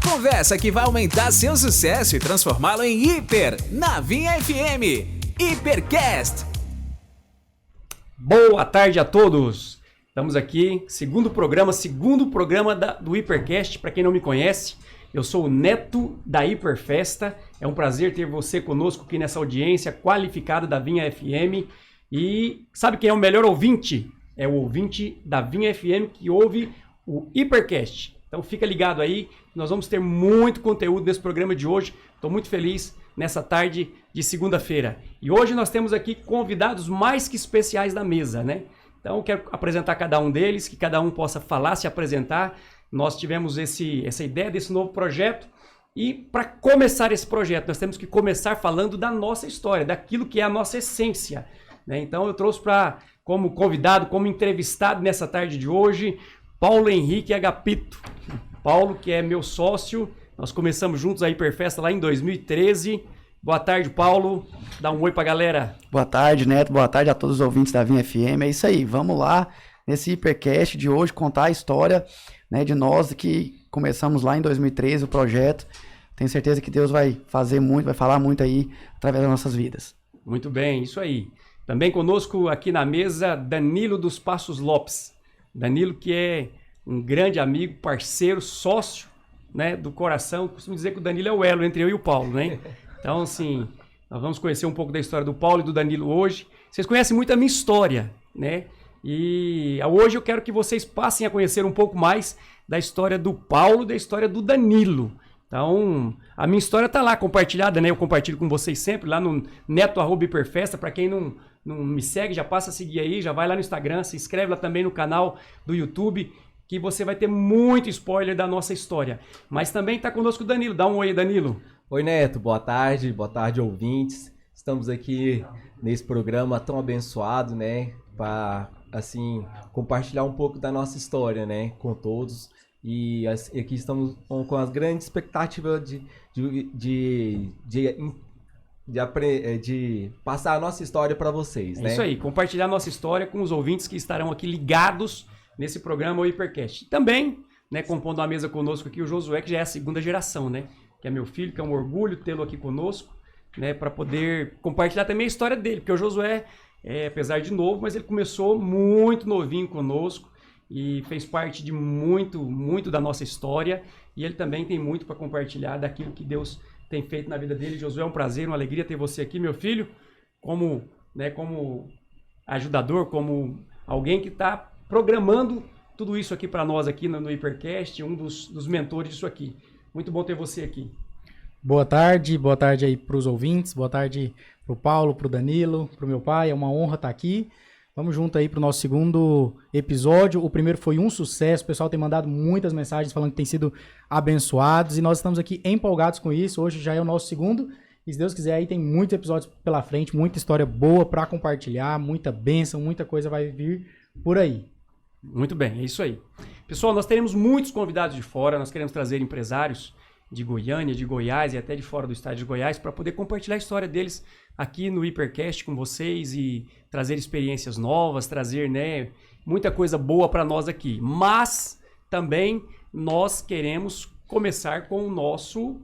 conversa que vai aumentar seu sucesso e transformá-lo em hiper na Vinha FM. Hipercast. Boa tarde a todos. Estamos aqui, segundo programa do Hipercast. Para quem não me conhece, eu sou o Neto da Hiperfesta. É um prazer ter você conosco aqui nessa audiência qualificada da Vinha FM. E sabe quem é o melhor ouvinte? É o ouvinte da Vinha FM que ouve o Hipercast. Então fica ligado aí, nós vamos ter muito conteúdo nesse programa de hoje. Estou muito feliz nessa tarde de segunda-feira. E hoje nós temos aqui convidados mais que especiais da mesa, né? Então eu quero apresentar cada um deles, que cada um possa falar, se apresentar. Nós tivemos essa ideia desse novo projeto. E para começar esse projeto, nós temos que começar falando da nossa história, daquilo que é a nossa essência, né? Então eu trouxe como convidado, como entrevistado nessa tarde de hoje, Paulo Henrique Agapito. Paulo, que é meu sócio, nós começamos juntos a Hiperfesta lá em 2013. Boa tarde, Paulo. Dá um oi pra galera. Boa tarde, Neto. Boa tarde a todos os ouvintes da Vinha FM. É isso aí, vamos lá nesse Hipercast de hoje contar a história, né, de nós que começamos lá em 2013 o projeto. Tenho certeza que Deus vai fazer muito, vai falar muito aí através das nossas vidas. Muito bem, isso aí. Também conosco aqui na mesa, Danilo dos Passos Lopes. Danilo, que é um grande amigo, parceiro, sócio, né, do coração. Costumo dizer que o Danilo é o elo entre eu e o Paulo, né? Então, assim, nós vamos conhecer um pouco da história do Paulo e do Danilo hoje. Vocês conhecem muito a minha história, né? E hoje eu quero que vocês passem a conhecer um pouco mais da história do Paulo e da história do Danilo. Então, a minha história tá lá compartilhada, né? Eu compartilho com vocês sempre lá no neto@hiperfesta. Para quem não me segue, já passa a seguir aí, já vai lá no Instagram, se inscreve lá também no canal do YouTube, que você vai ter muito spoiler da nossa história. Mas também tá conosco o Danilo. Dá um oi, Danilo. Oi, Neto. Boa tarde, ouvintes. Estamos aqui nesse programa tão abençoado, né? Para, assim, compartilhar um pouco da nossa história, né? Com todos. E aqui estamos com as grandes expectativas de passar a nossa história para vocês, né? É isso aí, compartilhar a nossa história com os ouvintes que estarão aqui ligados nesse programa, o Hipercast. Também, né, compondo a mesa conosco aqui, o Josué, que já é a segunda geração, né? Que é meu filho, que é um orgulho tê-lo aqui conosco, né? Para poder compartilhar também a história dele, porque o Josué, apesar de novo, mas ele começou muito novinho conosco e fez parte de muito da nossa história. E ele também tem muito para compartilhar daquilo que Deus tem feito na vida dele. Josué, é um prazer, uma alegria ter você aqui, meu filho, como ajudador, como alguém que está programando tudo isso aqui para nós aqui no Hipercast, um dos mentores disso aqui. Muito bom ter você aqui. Boa tarde aí para os ouvintes, boa tarde para o Paulo, para o Danilo, para o meu pai, é uma honra estar aqui. Vamos junto aí para o nosso segundo episódio. O primeiro foi um sucesso, o pessoal tem mandado muitas mensagens falando que tem sido abençoados e nós estamos aqui empolgados com isso. Hoje já é o nosso segundo e se Deus quiser aí tem muitos episódios pela frente, muita história boa para compartilhar, muita bênção, muita coisa vai vir por aí. Muito bem, é isso aí. Pessoal, nós teremos muitos convidados de fora, nós queremos trazer empresários de Goiânia, de Goiás e até de fora do estado de Goiás para poder compartilhar a história deles aqui no Hipercast com vocês e trazer experiências novas, trazer, né, muita coisa boa para nós aqui. Mas também nós queremos começar com o nosso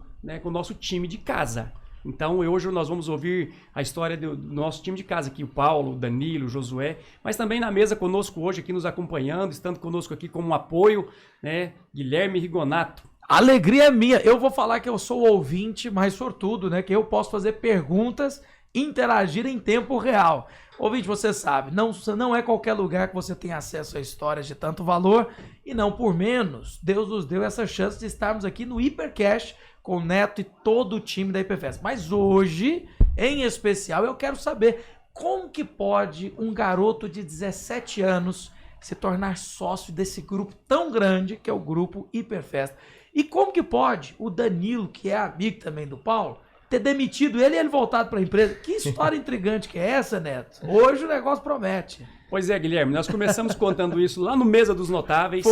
time de casa. Então hoje nós vamos ouvir a história do nosso time de casa aqui, o Paulo, o Danilo, o Josué, mas também na mesa conosco hoje aqui nos acompanhando, estando conosco aqui como um apoio, né, Guilherme Rigonato. Alegria é minha. Eu vou falar que eu sou o ouvinte mais sortudo, né? Que eu posso fazer perguntas, interagir em tempo real. Ouvinte, você sabe, não é qualquer lugar que você tem acesso a histórias de tanto valor e não por menos. Deus nos deu essa chance de estarmos aqui no Hipercast com o Neto e todo o time da Hiperfesta. Mas hoje, em especial, eu quero saber como que pode um garoto de 17 anos se tornar sócio desse grupo tão grande que é o grupo Hiperfesta. E como que pode o Danilo, que é amigo também do Paulo, ter demitido ele e ele voltado para a empresa? Que história intrigante que é essa, Neto? Hoje o negócio promete. Pois é, Guilherme, nós começamos contando isso lá no Mesa dos Notáveis,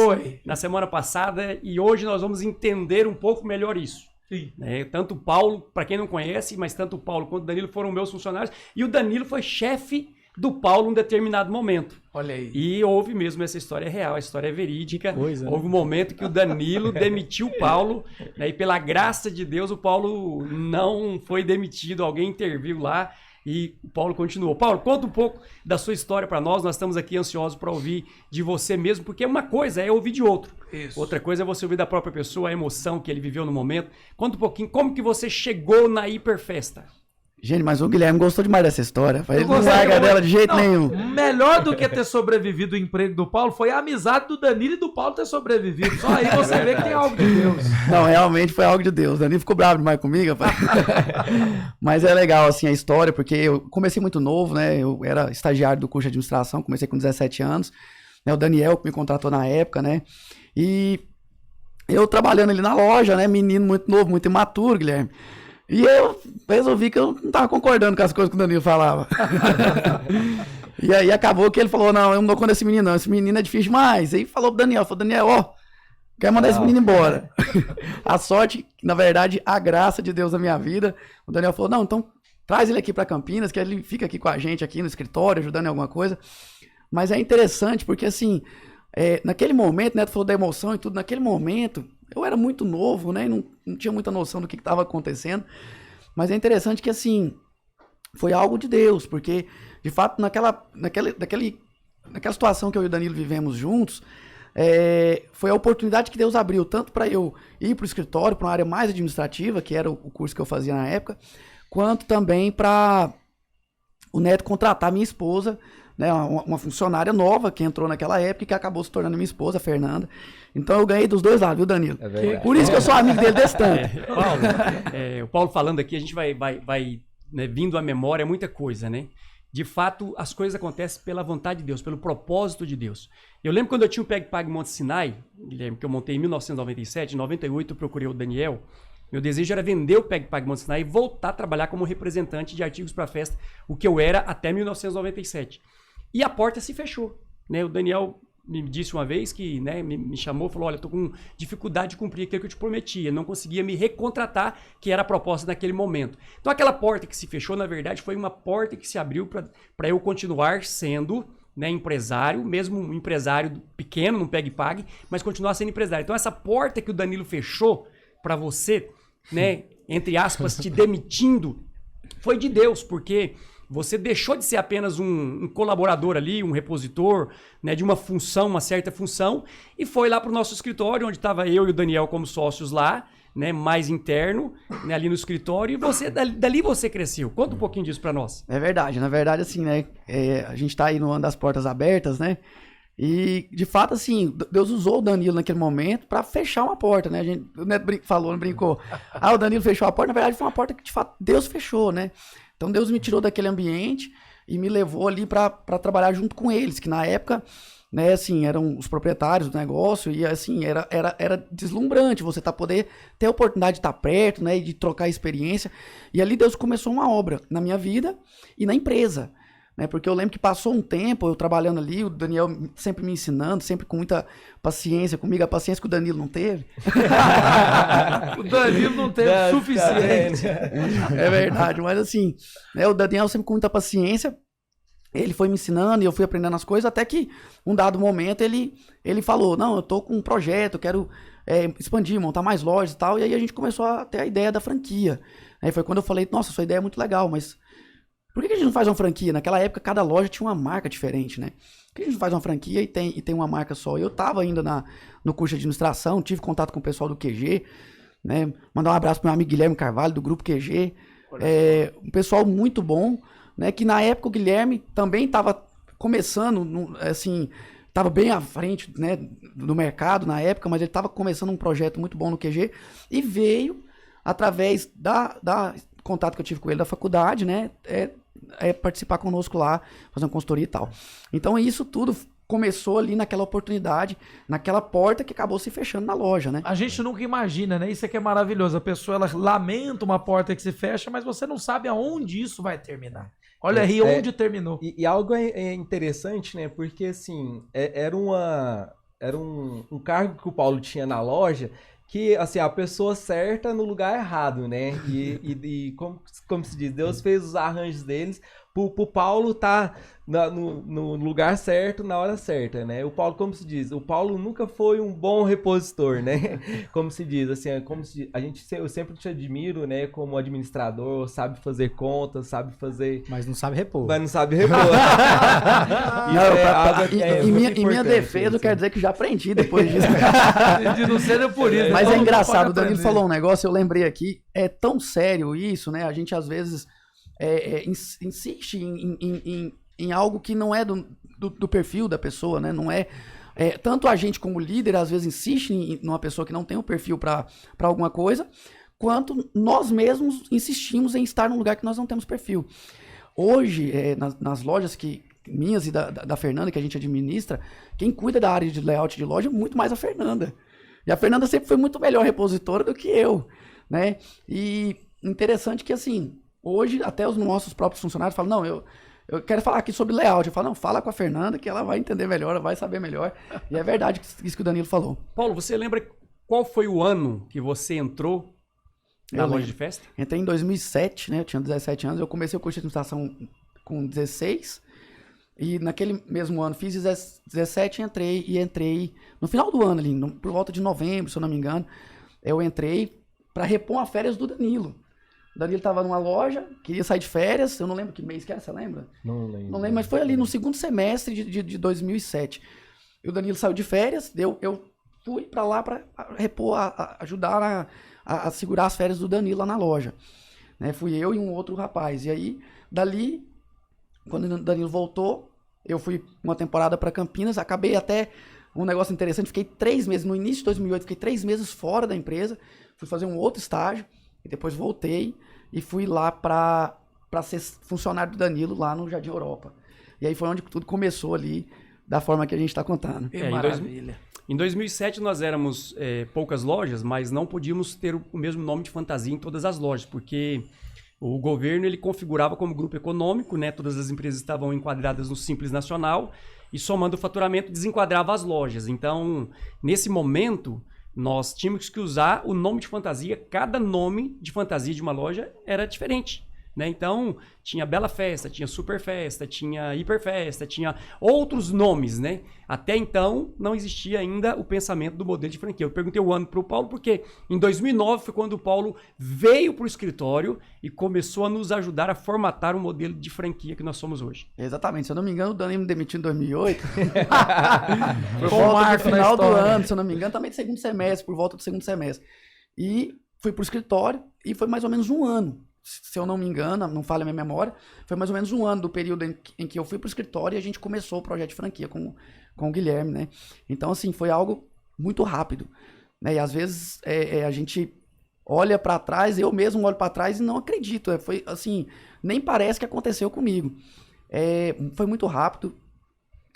na semana passada, e hoje nós vamos entender um pouco melhor isso. Sim. Tanto o Paulo, para quem não conhece, mas tanto o Paulo quanto o Danilo foram meus funcionários, e o Danilo foi chefe do Paulo em um determinado momento. Olha aí. E houve mesmo essa história real, a história é verídica. Coisa, né? Houve um momento que o Danilo demitiu o Paulo, né, e pela graça de Deus o Paulo não foi demitido, alguém interviu lá e o Paulo continuou. Paulo, conta um pouco da sua história para nós estamos aqui ansiosos para ouvir de você mesmo, porque uma coisa é ouvir de outro. Isso. Outra coisa é você ouvir da própria pessoa, a emoção que ele viveu no momento. Conta um pouquinho como que você chegou na Hiperfesta. Gente, mas o Guilherme gostou demais dessa história. Ele não gostei, larga dela de jeito Não, nenhum. Melhor do que ter sobrevivido o emprego do Paulo foi a amizade do Danilo e do Paulo ter sobrevivido. Só aí você vê que tem algo de Deus. Não, realmente foi algo de Deus. O Danilo ficou bravo demais comigo, rapaz. Mas é legal, assim, a história, porque eu comecei muito novo, né? Eu era estagiário do curso de administração, comecei com 17 anos. Né? O Daniel que me contratou na época, né? E eu trabalhando ali na loja, né? Menino muito novo, muito imaturo, Guilherme. E eu resolvi que eu não tava concordando com as coisas que o Danilo falava. E aí acabou que ele falou, não, eu não dou conta desse menino não, esse menino é difícil demais. Aí falou pro Daniel, ó, quer mandar esse menino embora. A sorte, na verdade, a graça de Deus na minha vida, o Daniel falou, não, então traz ele aqui pra Campinas, que ele fica aqui com a gente, aqui no escritório, ajudando em alguma coisa. Mas é interessante, porque assim, naquele momento, né, tu falou da emoção e tudo, naquele momento, eu era muito novo, né, e não tinha muita noção do que estava acontecendo, mas é interessante que, assim, foi algo de Deus, porque, de fato, naquela situação que eu e o Danilo vivemos juntos, foi a oportunidade que Deus abriu, tanto para eu ir para o escritório, para uma área mais administrativa, que era o curso que eu fazia na época, quanto também para o Neto contratar minha esposa, né, uma funcionária nova que entrou naquela época e que acabou se tornando minha esposa, a Fernanda. Então eu ganhei dos dois lados, viu, Danilo? É verdade. Por isso que eu sou amigo dele desse tanto. Paulo, o Paulo falando aqui, a gente vai né, vindo à memória muita coisa, né? De fato, as coisas acontecem pela vontade de Deus, pelo propósito de Deus. Eu lembro quando eu tinha o Peg Pag Monte Sinai, Guilherme, que eu montei em 1997, em 98 eu procurei o Daniel. Meu desejo era vender o Peg Pag Monte Sinai e voltar a trabalhar como representante de artigos para festa, o que eu era até 1997. E a porta se fechou, né? O Daniel me disse uma vez que, né, me chamou e falou, olha, eu tô com dificuldade de cumprir aquilo que eu te prometi. Ele não conseguia me recontratar, que era a proposta naquele momento. Então aquela porta que se fechou, na verdade, foi uma porta que se abriu para eu continuar sendo, né, empresário, mesmo um empresário pequeno, não Peg Pag, mas continuar sendo empresário. Então essa porta que o Danilo fechou para você, né, entre aspas, te demitindo, foi de Deus, porque você deixou de ser apenas um colaborador ali, um repositor, né, de uma função, uma certa função, e foi lá para o nosso escritório, onde estava eu e o Daniel como sócios lá, né, mais interno, né, ali no escritório, e você dali você cresceu. Conta um pouquinho disso para nós. É verdade, na verdade, assim, né, a gente tá aí no ano das portas abertas, né, e de fato, assim, Deus usou o Danilo naquele momento para fechar uma porta, né, o Neto falou, não brincou, o Danilo fechou a porta, na verdade foi uma porta que de fato Deus fechou, né. Então Deus me tirou daquele ambiente e me levou ali para trabalhar junto com eles, que na época, né, assim, eram os proprietários do negócio e assim, era deslumbrante você poder ter a oportunidade de estar perto, né, e de trocar experiência. E ali Deus começou uma obra na minha vida e na empresa, né, porque eu lembro que passou um tempo eu trabalhando ali, o Daniel sempre me ensinando, sempre com muita paciência comigo, a paciência que o Danilo não teve. O Danilo não teve o suficiente. É verdade, mas assim, né, o Daniel sempre com muita paciência, ele foi me ensinando e eu fui aprendendo as coisas, até que um dado momento ele falou, não, eu tô com um projeto, eu quero expandir, montar mais lojas e tal, e aí a gente começou a ter a ideia da franquia. Aí foi quando eu falei, nossa, sua ideia é muito legal, mas por que a gente não faz uma franquia? Naquela época, cada loja tinha uma marca diferente, né? Por que a gente não faz uma franquia e tem uma marca só? Eu tava ainda no curso de administração, tive contato com o pessoal do QG, né? Mandar um abraço pro meu amigo Guilherme Carvalho, do grupo QG. Um pessoal muito bom, né? Que na época o Guilherme também tava começando, assim, tava bem à frente, né, do mercado na época, mas ele tava começando um projeto muito bom no QG e veio, através da contato que eu tive com ele da faculdade, né, participar conosco lá, fazer uma consultoria e tal. Então isso tudo começou ali naquela oportunidade, naquela porta que acabou se fechando na loja, né? A gente nunca imagina, né? Isso aqui é maravilhoso. A pessoa, ela lamenta uma porta que se fecha, mas você não sabe aonde isso vai terminar. Olha aí onde terminou. E algo interessante, né? Porque, assim, era um cargo que o Paulo tinha na loja que, assim, a pessoa certa no lugar errado, né? E como se diz, Deus fez os arranjos deles pro Paulo tá no lugar certo, na hora certa, né? O Paulo, como se diz, o Paulo nunca foi um bom repositor, né? Como se diz, assim, eu sempre te admiro, né? Como administrador, sabe fazer contas, sabe fazer... Mas não sabe repor. Mas não sabe repor. Em minha defesa, eu quero dizer que já aprendi depois disso. De não ser por isso. Mas todo é mundo engraçado, o pode Danilo aprender. falou um negócio, eu lembrei aqui, é tão sério isso, né? A gente às vezes insiste em algo que não é do perfil da pessoa, né? Não é, tanto a gente como líder às vezes insiste numa pessoa que não tem o perfil para alguma coisa, quanto nós mesmos insistimos em estar num lugar que nós não temos perfil. Hoje, nas lojas minhas e da Fernanda, que a gente administra, quem cuida da área de layout de loja é muito mais a Fernanda. E a Fernanda sempre foi muito melhor repositora do que eu, né? E interessante que, assim, hoje até os nossos próprios funcionários falam, não, eu quero falar aqui sobre layout. Eu falo, não, fala com a Fernanda que ela vai entender melhor, ela vai saber melhor. E é verdade isso que o Danilo falou. Paulo, você lembra qual foi o ano que você entrou na Eu loja lembro. de festa? Entrei em 2007, né? Eu tinha 17 anos, eu comecei o curso de administração com 16. E naquele mesmo ano fiz 17 e entrei no final do ano ali, por volta de novembro, se eu não me engano, eu entrei para repor as férias do Danilo. O Danilo estava numa loja, queria sair de férias, eu não lembro que mês que era, você lembra? Não lembro. Não lembro, mas foi ali no segundo semestre de 2007. E o Danilo saiu de férias, eu fui para lá para repor, ajudar a segurar as férias do Danilo lá na loja. Né? Fui eu e um outro rapaz. E aí, dali, quando o Danilo voltou, eu fui uma temporada para Campinas, acabei até um negócio interessante, fiquei 3 meses, no início de 2008, fiquei 3 meses fora da empresa, fui fazer um outro estágio, e depois voltei e fui lá para ser funcionário do Danilo lá no Jardim Europa. E aí foi onde tudo começou ali, da forma que a gente está contando. Que maravilha. Em 2007 nós éramos poucas lojas, mas não podíamos ter o mesmo nome de fantasia em todas as lojas, porque o governo ele configurava como grupo econômico, né? Todas as empresas estavam enquadradas no Simples Nacional e somando o faturamento desenquadrava as lojas. Então, nesse momento, nós tínhamos que usar o nome de fantasia, cada nome de fantasia de uma loja era diferente. Né? Então, tinha Bela Festa, tinha Super Festa, tinha Hiper Festa, tinha outros nomes, né? Até então, não existia ainda o pensamento do modelo de franquia. Eu perguntei o ano para o Paulo, porque em 2009 foi quando o Paulo veio para o escritório e começou a nos ajudar a formatar o modelo de franquia que nós somos hoje. Exatamente, se eu não me engano, o Danilo me demitiu em 2008. Por Foi um volta do marco na final do história. ano, se eu não me engano, também do segundo semestre, por volta do segundo semestre. E fui pro escritório e foi mais ou menos um ano. Se eu não me engano, não falha a minha memória, foi mais ou menos um ano do período em que eu fui pro escritório e a gente começou o projeto de franquia com o Guilherme, né? Então, assim, foi algo muito rápido, né? E às vezes a gente olha para trás, eu mesmo olho para trás e não acredito. Foi assim, nem parece que aconteceu comigo. Foi muito rápido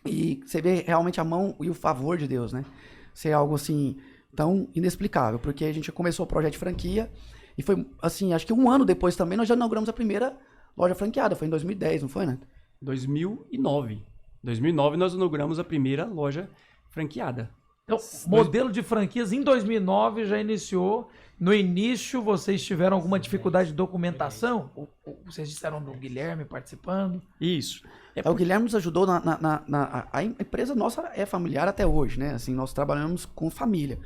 e você vê realmente a mão e o favor de Deus, né? Ser algo assim tão inexplicável, porque a gente começou o projeto de franquia e foi assim, acho que um ano depois também nós já inauguramos a primeira loja franqueada, foi em 2010, não foi, né? 2009. Em 2009 nós inauguramos a primeira loja franqueada. Então, modelo de franquias em 2009 já iniciou. No início, vocês tiveram alguma dificuldade de documentação? Ou vocês disseram do Guilherme participando? Isso. O Guilherme nos ajudou a empresa nossa é familiar até hoje, né? Assim, nós trabalhamos com família.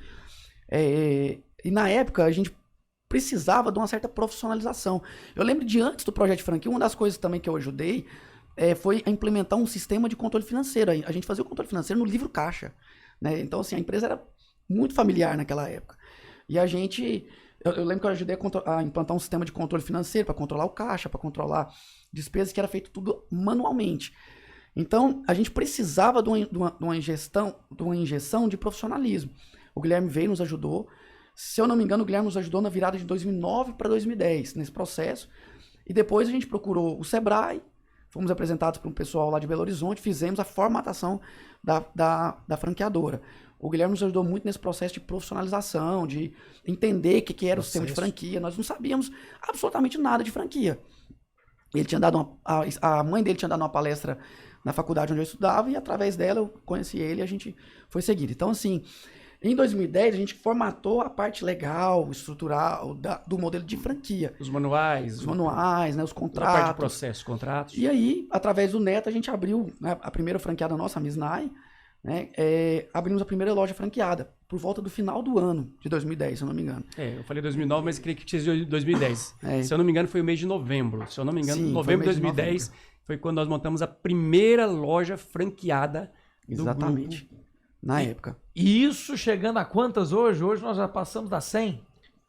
E na época a gente precisava de uma certa profissionalização. Eu lembro de antes do projeto de franquia, uma das coisas também que eu ajudei foi a implementar um sistema de controle financeiro. A gente fazia o controle financeiro no livro caixa, né? Então, assim, a empresa era muito familiar naquela época. E a gente... Eu lembro que eu ajudei a implantar um sistema de controle financeiro para controlar o caixa, para controlar despesas, que era feito tudo manualmente. Então, a gente precisava de uma injeção de profissionalismo. O Guilherme veio e nos ajudou. Se eu não me engano, o Guilherme nos ajudou na virada de 2009 para 2010, nesse processo. E depois a gente procurou o Sebrae, fomos apresentados para um pessoal lá de Belo Horizonte, fizemos a formatação da franqueadora. O Guilherme nos ajudou muito nesse processo de profissionalização, de entender o que era o sistema de franquia. Nós não sabíamos absolutamente nada de franquia. Ele tinha dado a mãe dele tinha dado uma palestra na faculdade onde eu estudava e através dela eu conheci ele e a gente foi seguido. Então, assim, Em 2010, a gente formatou a parte legal, estrutural do modelo de franquia. Os manuais, Os manuais, né, os a parte de contratos. processo, contratos. E aí, através do Neto, a gente abriu, né, a primeira franqueada nossa, a Misnai, né, abrimos a primeira loja franqueada, por volta do final do ano de 2010, se eu não me engano. Eu falei 2009, mas creio que tinha sido 2010. É. Se eu não me engano, foi o mês de novembro. Se eu não me engano, Sim, foi novembro de mês de 2010 foi quando nós montamos a primeira loja franqueada do Exatamente. grupo. Na época. E isso chegando a quantas hoje? Hoje nós já passamos das 100?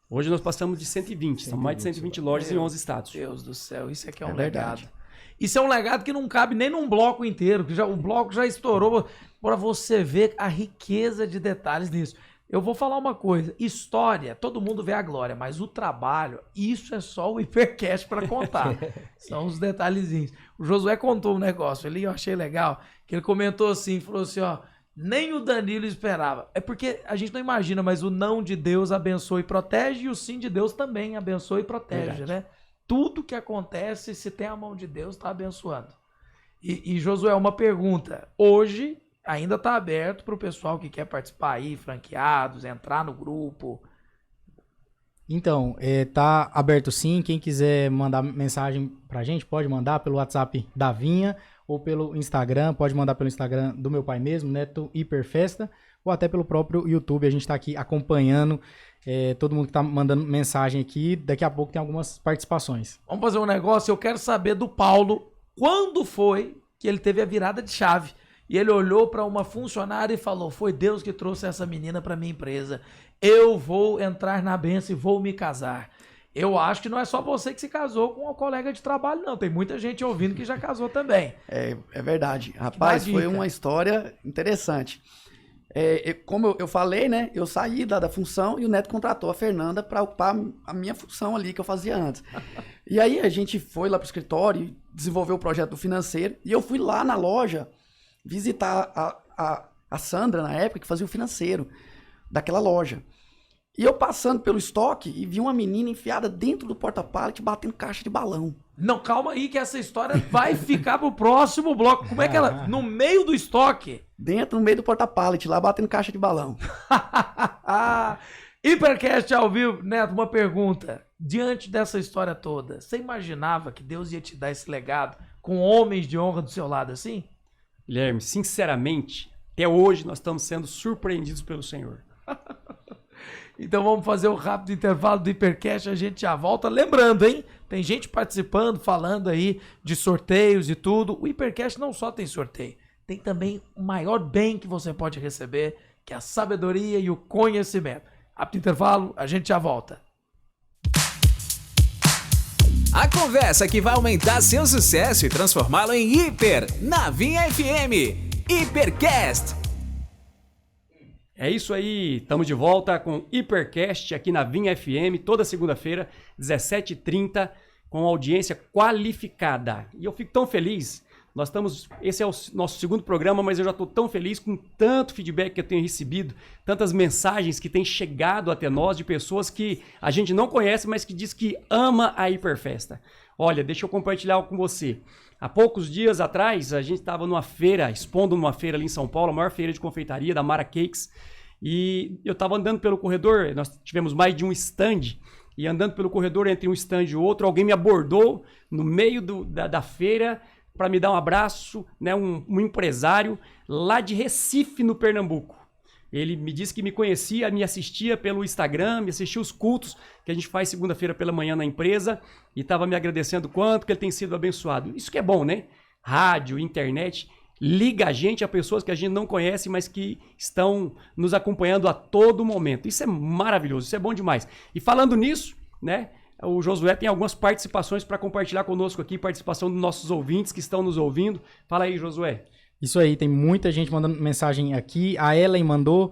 Hoje nós passamos de 120. São mais de 120 lojas em 11 estados. Deus do céu, isso aqui é um É legado. verdade. Isso é um legado que não cabe nem num bloco inteiro, que o bloco já estourou, para você ver a riqueza de detalhes nisso. Eu vou falar uma coisa, história, todo mundo vê a glória, mas o trabalho, isso é só o Hipercast para contar. São os detalhezinhos. O Josué contou um negócio ali, eu achei legal, que ele comentou assim, falou assim, ó, nem o Danilo esperava. É porque a gente não imagina, mas o não de Deus abençoa e protege, e o sim de Deus também abençoa e protege, Verdade. né? Tudo que acontece, se tem a mão de Deus, está abençoando. E Josué, uma pergunta. Hoje, ainda está aberto para o pessoal que quer participar aí, franqueados, entrar no grupo. Então, tá aberto sim. Quem quiser mandar mensagem pra gente, pode mandar pelo WhatsApp da Vinha ou pelo Instagram. Pode mandar pelo Instagram do meu pai mesmo, Neto Hiperfesta, ou até pelo próprio YouTube. A gente tá aqui acompanhando todo mundo que tá mandando mensagem aqui. Daqui a pouco tem algumas participações. Vamos fazer um negócio, eu quero saber do Paulo, quando foi que ele teve a virada de chave? E ele olhou para uma funcionária e falou, foi Deus que trouxe essa menina para minha empresa. Eu vou entrar na bênção e vou me casar. Eu acho que não é só você que se casou com uma colega de trabalho, não. Tem muita gente ouvindo que já casou também. É verdade. Rapaz, foi uma história interessante. Como eu falei, né? Eu saí da função e o Neto contratou a Fernanda para ocupar a minha função ali que eu fazia antes. E aí a gente foi lá pro escritório e desenvolveu o projeto do financeiro. E eu fui lá na loja visitar a Sandra, na época, que fazia o financeiro daquela loja. E eu passando pelo estoque e vi uma menina enfiada dentro do porta-pallet batendo caixa de balão. Não, calma aí que essa história vai ficar pro próximo bloco. Como é que ela... No meio do estoque? No meio do porta-pallet, lá batendo caixa de balão. Hipercast ao vivo. Neto, uma pergunta. Diante dessa história toda, você imaginava que Deus ia te dar esse legado com homens de honra do seu lado assim? Guilherme, sinceramente, até hoje nós estamos sendo surpreendidos pelo Senhor. Então vamos fazer o rápido intervalo do Hipercast, a gente já volta. Lembrando, hein? Tem gente participando, falando aí de sorteios e tudo. O Hipercast não só tem sorteio, tem também o maior bem que você pode receber, que é a sabedoria e o conhecimento. Rápido intervalo, a gente já volta. A conversa que vai aumentar seu sucesso e transformá-lo em hiper na Vinha FM. Hipercast. É isso aí, estamos de volta com Hipercast aqui na Vinha FM, toda segunda-feira, 17h30, com audiência qualificada. E eu fico tão feliz, esse é o nosso segundo programa, mas eu já estou tão feliz com tanto feedback que eu tenho recebido, tantas mensagens que têm chegado até nós de pessoas que a gente não conhece, mas que diz que ama a Hiperfesta. Olha, deixa eu compartilhar algo com você. Há poucos dias atrás, a gente estava numa feira, expondo numa feira ali em São Paulo, a maior feira de confeitaria da Mara Cakes, e eu estava andando pelo corredor, nós tivemos mais de um stand, e andando pelo corredor entre um stand e outro, alguém me abordou no meio da feira para me dar um abraço, né, um empresário lá de Recife, no Pernambuco. Ele me disse que me conhecia, me assistia pelo Instagram, me assistia os cultos que a gente faz segunda-feira pela manhã na empresa e estava me agradecendo quanto que ele tem sido abençoado. Isso que é bom, né? Rádio, internet, liga a gente a pessoas que a gente não conhece, mas que estão nos acompanhando a todo momento. Isso é maravilhoso, isso é bom demais. E falando nisso, né? O Josué tem algumas participações para compartilhar conosco aqui, participação dos nossos ouvintes que estão nos ouvindo. Fala aí, Josué. Isso aí, tem muita gente mandando mensagem aqui. A Ellen mandou,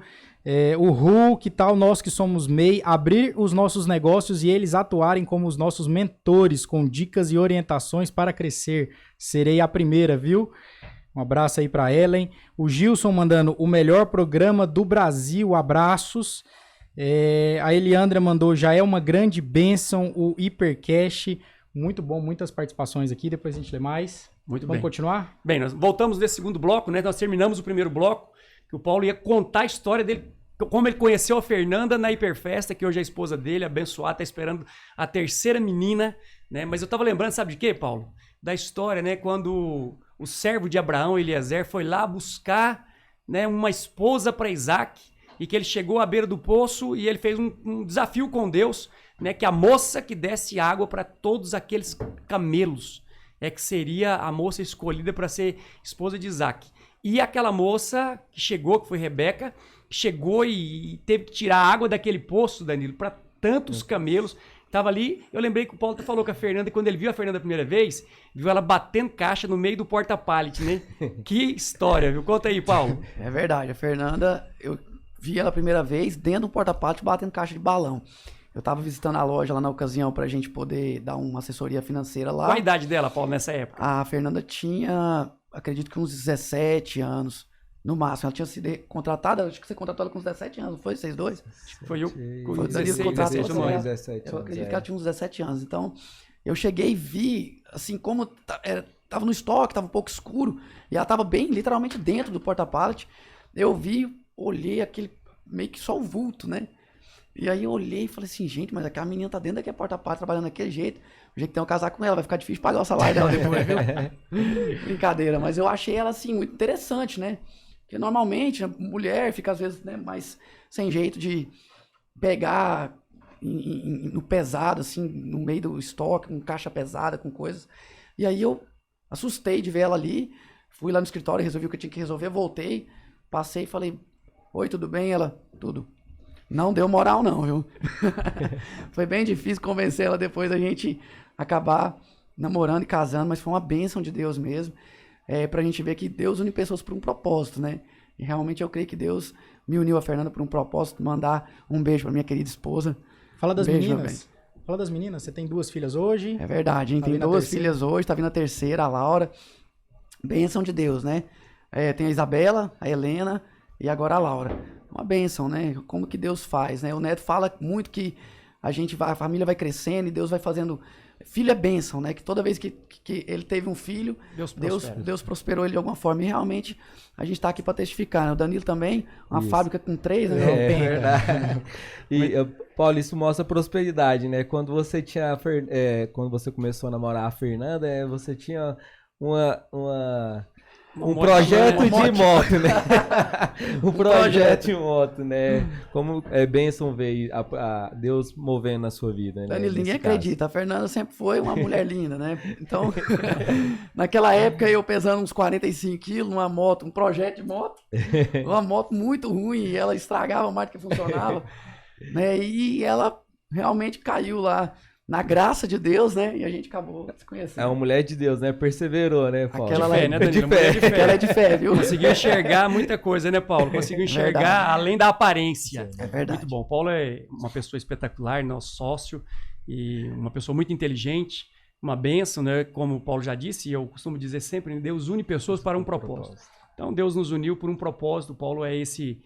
o Ru, que tal nós que somos MEI, abrir os nossos negócios e eles atuarem como os nossos mentores, com dicas e orientações para crescer. Serei a primeira, viu? Um abraço aí para Ellen. O Gilson mandando o melhor programa do Brasil, abraços. A Eliandra mandou, já é uma grande bênção o Hipercast. Muito bom, muitas participações aqui, depois a gente lê mais. Muito Vamos bem. continuar? Bem, nós voltamos desse segundo bloco, né? Nós terminamos o primeiro bloco, que o Paulo ia contar a história dele, como ele conheceu a Fernanda na Hiperfesta, que hoje é a esposa dele, abençoada, tá esperando a terceira menina, né? Mas eu tava lembrando, sabe de quê, Paulo? Da história, né? Quando o servo de Abraão, Eliezer, foi lá buscar, né, uma esposa para Isaac, e que ele chegou à beira do poço e ele fez um desafio com Deus, né? Que a moça que desse água para todos aqueles camelos que seria a moça escolhida para ser esposa de Isaac. E aquela moça que chegou, que foi Rebeca, chegou e teve que tirar a água daquele poço, Danilo, para tantos camelos. Tava ali, eu lembrei que o Paulo falou com a Fernanda, quando ele viu a Fernanda a primeira vez, viu ela batendo caixa no meio do porta-pallet, né? Que história, viu? Conta aí, Paulo. É verdade, a Fernanda, eu vi ela a primeira vez dentro do porta-pallet batendo caixa de balão. Eu tava visitando a loja lá na ocasião pra gente poder dar uma assessoria financeira lá. Qual a idade dela, Paulo, nessa época? A Fernanda tinha, acredito que uns 17 anos, no máximo. Ela tinha sido contratada, acho que você contratou ela com uns 17 anos, não foi? Vocês dois? Foi eu com Foi o Danilo 16, que contratou 17 ela. anos. 17 Eu anos, acredito que ela tinha uns 17 anos. Então, eu cheguei e vi, assim, como tava no estoque, tava um pouco escuro, e ela tava bem, literalmente, dentro do porta-pallet. Eu vi, olhei aquele, meio que só o vulto, né? E aí eu olhei e falei assim, gente, mas aquela menina tá dentro daquele porta-pallet trabalhando daquele jeito. O jeito que tem que casar com ela, vai ficar difícil pagar o salário dela depois, viu? Brincadeira, mas eu achei ela, assim, muito interessante, né? Porque normalmente a mulher fica, às vezes, né, mais sem jeito de pegar no pesado, assim, no meio do estoque, com caixa pesada, com coisas. E aí eu assustei de ver ela ali, fui lá no escritório, resolvi o que eu tinha que resolver, voltei, passei e falei, oi, tudo bem? Ela, tudo. Não deu moral não, viu? Foi bem difícil convencer ela depois da gente acabar namorando e casando, mas foi uma bênção de Deus mesmo, pra gente ver que Deus une pessoas por um propósito, né? E realmente eu creio que Deus me uniu a Fernanda por um propósito, mandar um beijo pra minha querida esposa. Fala das Beijo, meninas. Fala das meninas. Você tem 2 filhas hoje. É verdade, a gente Tá tem vindo a 2 terceira? filhas hoje, tá vindo a terceira, a Laura. Bênção de Deus, né? Tem a Isabela, a Helena e agora a Laura. Uma bênção, né? Como que Deus faz, né? O Neto fala muito que a família vai crescendo e Deus vai fazendo... Filho é bênção, né? Que toda vez que ele teve um filho, Deus prosperou ele de alguma forma. E realmente a gente tá aqui para testificar, né? O Danilo também, uma fábrica com 3, né? É verdade. E, Paulo, isso mostra prosperidade, né? Quando você quando você começou a namorar a Fernanda, você tinha um projeto de moto, né? Um projeto de moto, né? Como é bênção ver a Deus movendo na sua vida, né? Danilo, ninguém Nesse caso. acredita. A Fernanda sempre foi uma mulher linda, né? Então, naquela época, eu pesando uns 45 quilos numa moto, um projeto de moto, uma moto muito ruim, e ela estragava mais do que funcionava, né? E ela realmente caiu lá na graça de Deus, né? E a gente acabou se conhecendo. É uma mulher de Deus, né? Perseverou, né, Paulo? Aquela De fé, né, Danilo? Mulher de fé. Aquela é de fé, viu? Conseguiu enxergar muita coisa, né, Paulo? Conseguiu enxergar Verdade. além da aparência. É verdade. Muito bom. O Paulo é uma pessoa espetacular, nosso sócio, e uma pessoa muito inteligente, uma bênção, né? Como o Paulo já disse, e eu costumo dizer sempre, Deus une pessoas para um propósito. Então, Deus nos uniu por um propósito. O Paulo é esse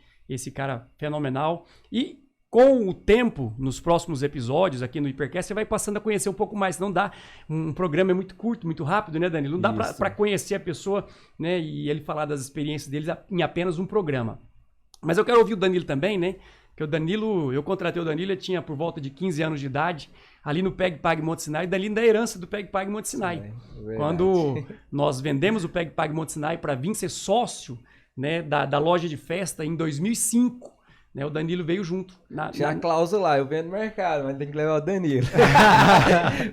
cara fenomenal. E com o tempo, nos próximos episódios aqui no Hipercast, você vai passando a conhecer um pouco mais. Não dá, um programa é muito curto, muito rápido, né, Danilo? Não dá para conhecer a pessoa, né, e ele falar das experiências deles em apenas um programa. Mas eu quero ouvir o Danilo também, né? Que o Danilo, eu contratei o Danilo, ele tinha por volta de 15 anos de idade, ali no Peg Pag Monte Sinai, e Danilo da herança do Peg Pag Monte Sinai. Quando nós vendemos o Peg Pag Monte Sinai para vir ser sócio, né, da loja de festa em 2005, né, o Danilo veio junto. Tinha a cláusula lá, eu vendo no mercado, mas tem que levar o Danilo.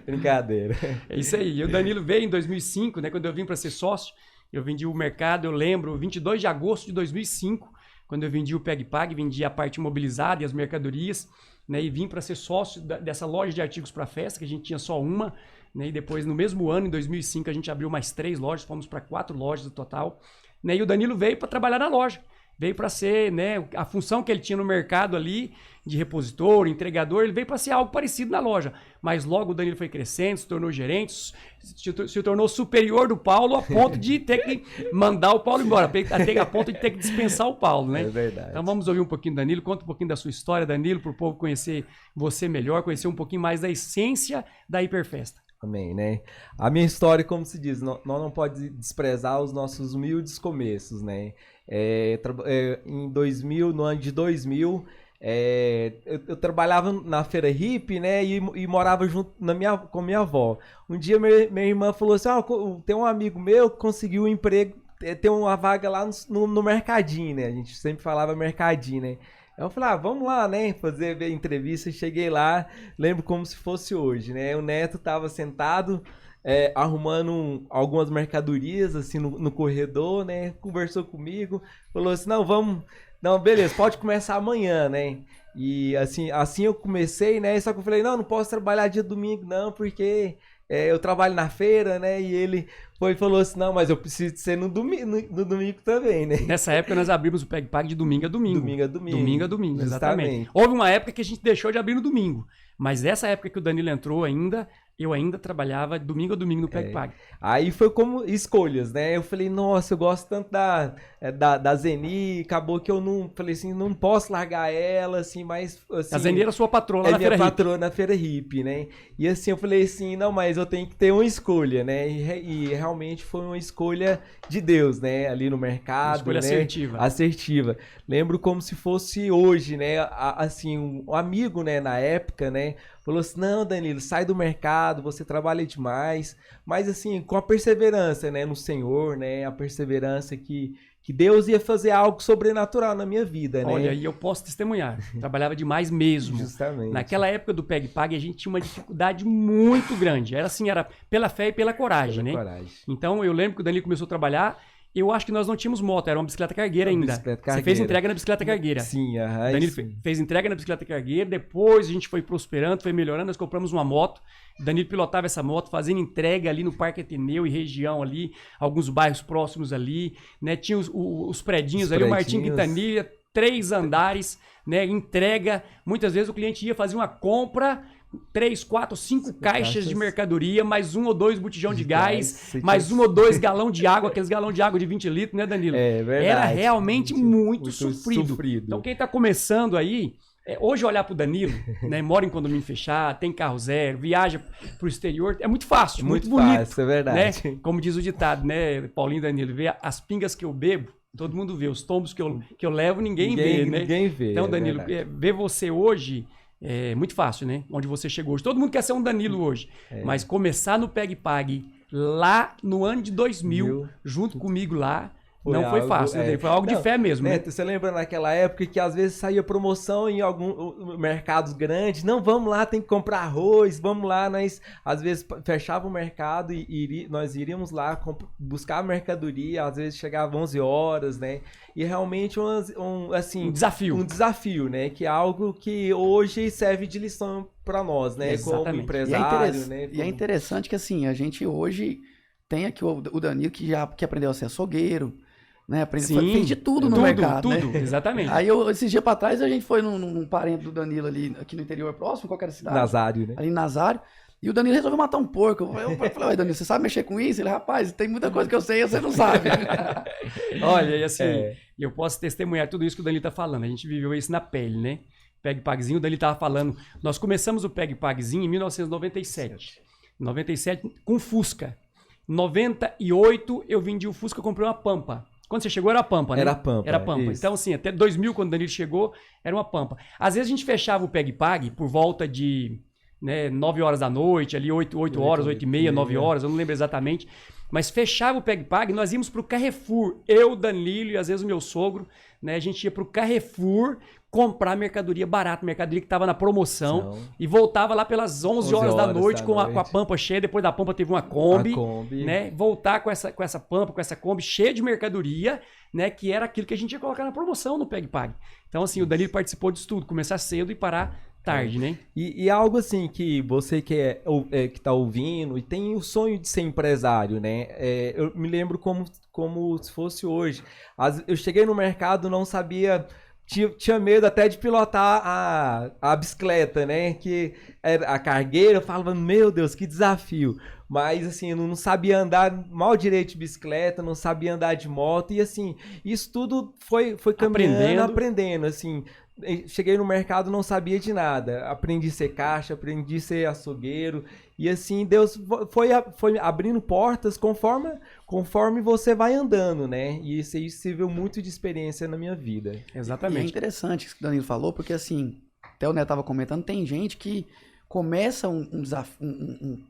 Brincadeira. É isso aí. E o Danilo veio em 2005, né, quando eu vim para ser sócio, eu vendi o mercado, eu lembro, 22 de agosto de 2005, quando eu vendi o Peg Pag, vendi a parte imobilizada e as mercadorias, né, e vim para ser sócio dessa loja de artigos para festa, que a gente tinha só uma, né, e depois no mesmo ano, em 2005, a gente abriu mais 3 lojas, fomos para 4 lojas no total, né, e o Danilo veio para trabalhar na loja. Veio para ser, né, a função que ele tinha no mercado ali, de repositor, entregador, ele veio para ser algo parecido na loja. Mas logo o Danilo foi crescendo, se tornou gerente, se tornou superior do Paulo a ponto de ter que mandar o Paulo embora, a ponto de ter que dispensar o Paulo, né? É verdade. Então vamos ouvir um pouquinho do Danilo, conta um pouquinho da sua história, Danilo, para o povo conhecer você melhor, conhecer um pouquinho mais da essência da Hiperfesta. Amém, né? A minha história, como se diz, nós não pode desprezar os nossos humildes começos, né? Em 2000, no ano de 2000, eu trabalhava na feira hippie, né, e morava junto com minha avó. Um dia minha irmã falou assim, tem um amigo meu que conseguiu um emprego, tem uma vaga lá no mercadinho, né, a gente sempre falava mercadinho, né. Eu falei, vamos lá, né, fazer entrevista. Cheguei lá, lembro como se fosse hoje, né, o Neto tava sentado, arrumando algumas mercadorias, assim, no corredor, né, conversou comigo, falou assim, não, beleza, pode começar amanhã, né, e assim eu comecei, né, só que eu falei, não posso trabalhar dia domingo, não, porque eu trabalho na feira, né, e ele falou assim, não, mas eu preciso de ser no domingo também, né. Nessa época nós abrimos o Peg Pag de domingo a domingo. Domingo a domingo. Domingo a domingo, exatamente. Houve uma época que a gente deixou de abrir no domingo, mas nessa época que o Danilo entrou eu ainda trabalhava domingo a domingo no Peg Pag. Aí foi como escolhas, né? Eu falei, nossa, eu gosto tanto da Zeni, acabou que eu não posso largar ela, assim, mas... Assim, a Zeni era sua patroa lá na Feira Hippie. Minha patroa na Feira Hippie, né? E assim, eu falei assim, não, mas eu tenho que ter uma escolha, né? E realmente foi uma escolha de Deus, né? Ali no mercado, uma escolha, né? Assertiva. Lembro como se fosse hoje, né? Assim, um amigo, né, na época, né? Falou assim, não, Danilo, sai do mercado, você trabalha demais. Mas assim, com a perseverança, né, no Senhor, né, a perseverança que Deus ia fazer algo sobrenatural na minha vida, né? Olha, e eu posso testemunhar, trabalhava demais mesmo. Justamente. Naquela época do Peg Pag, a gente tinha uma dificuldade muito grande. Era assim, era pela fé e pela coragem, né? Coragem. Então, eu lembro que o Danilo começou a trabalhar, eu acho que nós não tínhamos moto, era uma bicicleta cargueira ainda. Você fez entrega na bicicleta cargueira. Sim, Danilo fez entrega na bicicleta cargueira, depois a gente foi prosperando, foi melhorando, nós compramos uma moto. Danilo pilotava essa moto, fazendo entrega ali no Parque Ateneu e região ali, alguns bairros próximos ali, né? Tinha os predinhos ali, o Martim Quintanilha, 3 andares, né? Entrega. Muitas vezes o cliente ia fazer uma compra, 3, 4, 5 caixas de mercadoria, mais 1 ou 2 botijão de gás, mais 1 ou 2 galão de água, aqueles galão de água de 20 litros, né, Danilo? É verdade. Era realmente muito sofrido. Então quem tá começando aí, hoje olhar pro Danilo, né, mora em condomínio fechado, tem carro zero, viaja pro exterior, é muito fácil, muito bonito. Fácil, é verdade. Né? Como diz o ditado, né, Paulinho e Danilo, vê as pingas que eu bebo, todo mundo vê, os tombos que eu levo, ninguém vê, né? Ninguém vê. Então, Danilo, ver você hoje é muito fácil, né? Onde você chegou hoje. Todo mundo quer ser um Danilo hoje. Mas começar no Peg Pag lá no ano de 2000, junto comigo lá, não foi fácil, né? Foi algo de fé mesmo, né? Você lembra naquela época que às vezes saía promoção em alguns mercados grandes? Não, vamos lá, tem que comprar arroz, vamos lá. Nós, às vezes, fechava o mercado e nós iríamos lá buscar a mercadoria, às vezes chegava 11 horas, né? E realmente um desafio. Um desafio, né? Que é algo que hoje serve de lição para nós, né? Exatamente. Como empresário, né? E é interessante que, assim, a gente hoje tem aqui o Danilo que aprendeu a ser açougueiro, né? Fez de tudo no mercado, tudo, né? Exatamente. Aí, esses dias pra trás, a gente foi num parente do Danilo ali, aqui no interior próximo, qual que era a cidade? Nazário, né? Ali em Nazário. E o Danilo resolveu matar um porco. Eu falei, ué, Danilo, você sabe mexer com isso? Ele, rapaz, tem muita coisa que eu sei e você não sabe. Olha, e assim, eu posso testemunhar tudo isso que o Danilo tá falando. A gente viveu isso na pele, né? Peg Pagzinho, o Danilo tava falando. Nós começamos o Peg Pagzinho em 1997. 97 com Fusca. 98 eu vendi o Fusca, comprei uma Pampa. Quando você chegou era a Pampa, né? Era a Pampa. Era a Pampa. Isso. Então, assim, até 2000, quando o Danilo chegou, era uma Pampa. Às vezes a gente fechava o Peg Pag por volta de 9 horas da noite, ali 8 horas, 8 e meia, 9 horas, eu não lembro exatamente. Mas fechava o Peg Pag, nós íamos pro Carrefour. Eu, Danilo e às vezes o meu sogro, né? A gente ia pro Carrefour comprar mercadoria barata, mercadoria que estava na promoção e voltava lá pelas 11 horas da noite com a Pampa cheia. Depois da Pampa teve uma Kombi. Né? Voltar com essa Pampa, com essa Kombi cheia de mercadoria, né? Que era aquilo que a gente ia colocar na promoção no Peg Pag. Então, assim, o Danilo participou disso tudo, começar cedo e parar tarde, né? E algo assim que você que tá ouvindo e tem o sonho de ser empresário, né? Eu me lembro como se fosse hoje. Eu cheguei no mercado, não sabia... Tinha medo até de pilotar a bicicleta, né? Que era a cargueira, eu falava, meu Deus, que desafio. mas assim, eu não sabia andar mal direito de bicicleta, não sabia andar de moto, e assim, isso tudo foi caminhando, aprendendo, assim. Cheguei no mercado, não sabia de nada. Aprendi a ser caixa, aprendi a ser açougueiro. E assim, Deus foi abrindo portas conforme você vai andando, né? E isso aí serviu muito de experiência na minha vida. Exatamente. E é interessante isso que o Danilo falou, porque assim, até o Neto estava comentando, tem gente que começa um desafio,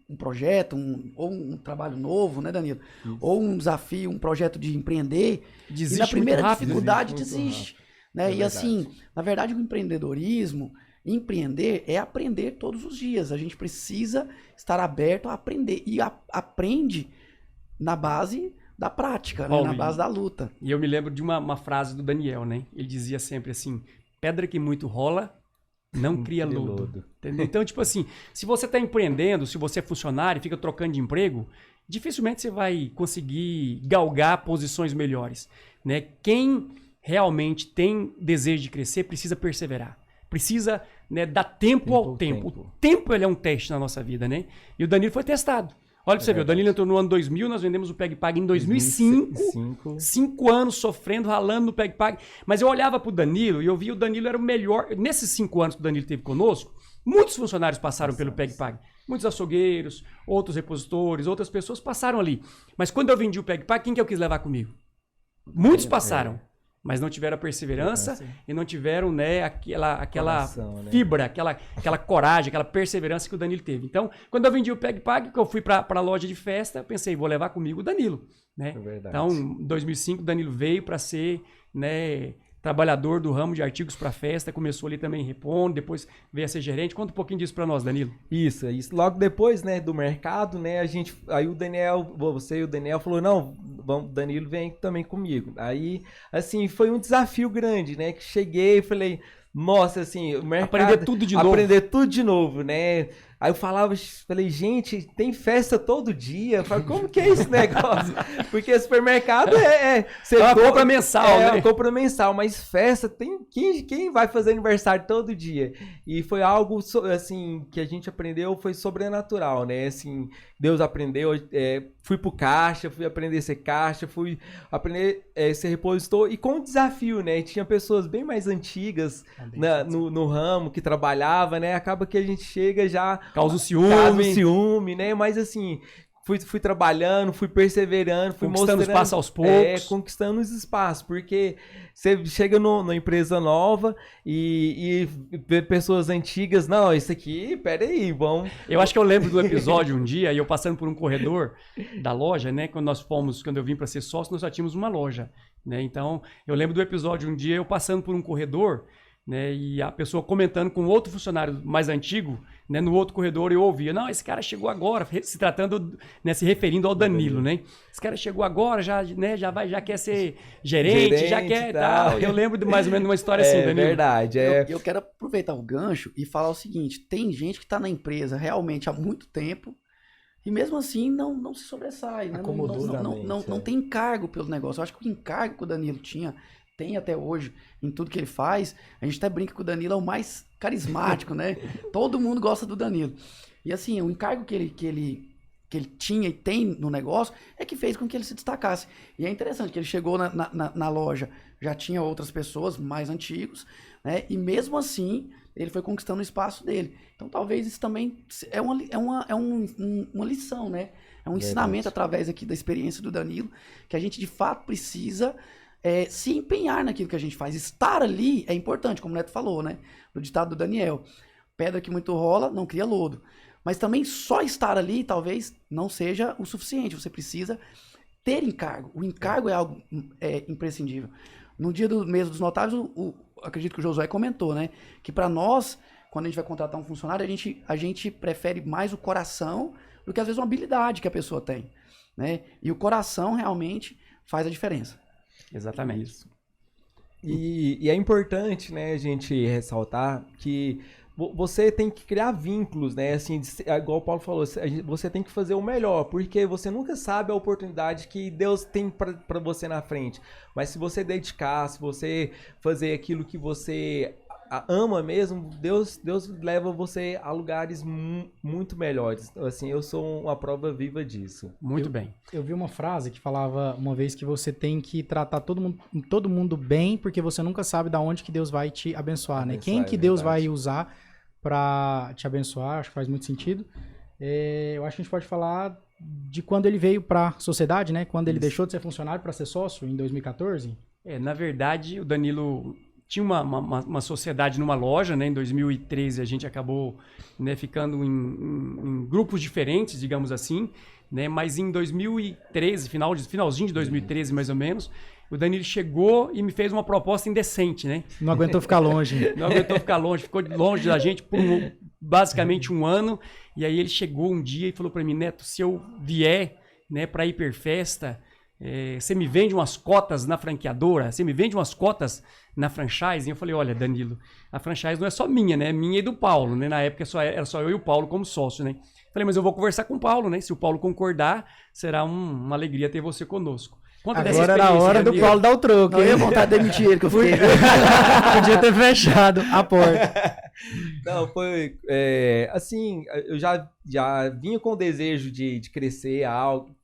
um projeto, ou um trabalho novo, né, Danilo? Isso. Ou um desafio, um projeto de empreender, desiste, e na primeira rápido, dificuldade desiste. Né? E assim, na verdade, o empreendedorismo, empreender é aprender todos os dias. A gente precisa estar aberto a aprender. E aprende na base da prática, né? Na base da luta. E eu me lembro de uma frase do Daniel, né? Ele dizia sempre assim, pedra que muito rola, não cria lodo. Entendeu? Então, tipo assim, se você está empreendendo, se você é funcionário e fica trocando de emprego, dificilmente você vai conseguir galgar posições melhores, né? Quem realmente tem desejo de crescer, precisa perseverar. Precisa, né, dar tempo ao tempo. O tempo ele é um teste na nossa vida, né? E o Danilo foi testado. Olha pra você ver, o Danilo entrou no ano 2000, nós vendemos o PegPag em 2005. 5 anos sofrendo, ralando no PegPag. Mas eu olhava pro Danilo e eu via o Danilo era o melhor. Nesses 5 anos que o Danilo teve conosco, muitos funcionários passaram pelo PegPag. Muitos açougueiros, outros repositores, outras pessoas passaram ali. Mas quando eu vendi o PegPag, quem que eu quis levar comigo? Muitos passaram. Mas não tiveram a perseverança e não tiveram, né, aquela fibra, aquela coragem, aquela perseverança que o Danilo teve. Então, quando eu vendi o PegPag, que eu fui para a loja de festa, eu pensei, vou levar comigo o Danilo. Né? Então, em 2005, o Danilo veio para ser, né, trabalhador do ramo de artigos para festa, começou ali também em repondo, depois veio a ser gerente. Conta um pouquinho disso para nós, Danilo. Isso. Logo depois, né, do mercado, né, aí o Daniel, você e o Daniel falou, não, Danilo vem também comigo. Aí, assim, foi um desafio grande, né, que cheguei e falei, nossa, assim, o mercado... Aprender tudo de novo. Aprender tudo de novo, né? Aí eu falei, gente, tem festa todo dia. Eu falei, como que é esse negócio? Porque supermercado você compra mensal, né? Compra mensal, mas festa tem quem vai fazer aniversário todo dia? E foi algo, assim, que a gente aprendeu, foi sobrenatural, né? Assim, Deus aprendeu, fui pro caixa, fui aprender a ser caixa, fui aprender a ser repositor, e com um desafio, né? Tinha pessoas bem mais antigas no ramo, que trabalhava, né? Acaba que a gente chega já... Causa o ciúme, né? Mas assim, fui trabalhando, fui perseverando, fui conquistando espaço aos poucos. Conquistando os espaços, porque você chega numa empresa nova e vê pessoas antigas, não, isso aqui, peraí, vamos... Eu acho que eu lembro do episódio um dia, e eu passando por um corredor da loja, né? Quando eu vim para ser sócio, nós só tínhamos uma loja, né? Então, eu lembro do episódio um dia, eu passando por um corredor, né, e a pessoa comentando com outro funcionário mais antigo, né, no outro corredor, eu ouvia, não, esse cara chegou agora, se tratando, né, se referindo ao Danilo, né? Esse cara chegou agora, já quer ser gerente, já quer tal. Eu lembro de mais ou menos uma história assim, Danilo. É verdade. Eu quero aproveitar o gancho e falar o seguinte, tem gente que está na empresa realmente há muito tempo e mesmo assim não se sobressai, né? Não tem encargo pelo negócio. Eu acho que o encargo que o Danilo tem até hoje em tudo que ele faz, a gente até brinca que o Danilo é o mais carismático, né? Todo mundo gosta do Danilo. E assim, o encargo que ele tinha e tem no negócio é que fez com que ele se destacasse. E é interessante que ele chegou na loja, já tinha outras pessoas mais antigos, né? E mesmo assim, ele foi conquistando o espaço dele. Então talvez isso também é uma lição, né? É um ensinamento através aqui da experiência do Danilo, que a gente de fato precisa... se empenhar naquilo que a gente faz. Estar ali é importante, como o Neto falou, né? No ditado do Daniel. Pedra que muito rola, não cria lodo. Mas também só estar ali, talvez, não seja o suficiente. Você precisa ter encargo. O encargo é algo imprescindível. No dia do mês dos notáveis, acredito que o Josué comentou, né? Que para nós, quando a gente vai contratar um funcionário, a gente prefere mais o coração do que, às vezes, uma habilidade que a pessoa tem, né? E o coração, realmente, faz a diferença. Exatamente. Isso. E é importante, né, a gente ressaltar que você tem que criar vínculos, né, assim, igual o Paulo falou, você tem que fazer o melhor, porque você nunca sabe a oportunidade que Deus tem para você na frente, mas se você dedicar, se você fazer aquilo que você ama mesmo, Deus leva você a lugares muito melhores. Assim, eu sou uma prova viva disso. Muito bem. Eu vi uma frase que falava uma vez que você tem que tratar todo mundo bem, porque você nunca sabe de onde que Deus vai te abençoar, né? Quem que Deus vai usar para te abençoar, acho que faz muito sentido. Eu acho que a gente pode falar de quando ele veio para a sociedade, né? Quando ele deixou de ser funcionário para ser sócio, em 2014. Na verdade, o Danilo tinha uma sociedade numa loja, né? Em 2013 a gente acabou, né, ficando em grupos diferentes, digamos assim, né? Mas em 2013, finalzinho de 2013 mais ou menos, o Danilo chegou e me fez uma proposta indecente, né? Não aguentou ficar longe. Não aguentou ficar longe, ficou longe da gente por basicamente um ano. E aí ele chegou um dia e falou para mim: Neto, se eu vier, né, para Hiperfesta, você me vende umas cotas na franqueadora? Você me vende umas cotas na franchise? E eu falei: olha, Danilo, a franchise não é só minha, né? É minha e do Paulo, né? Na época era só eu e o Paulo como sócio, né? Falei: mas eu vou conversar com o Paulo, né? Se o Paulo concordar, será uma alegria ter você conosco. Conta agora era a hora do Paulo dar o troco. Eu ia vontade de demitir ele, que eu fiquei... Podia ter fechado a porta. Não, foi... assim, eu já vinha com o desejo de crescer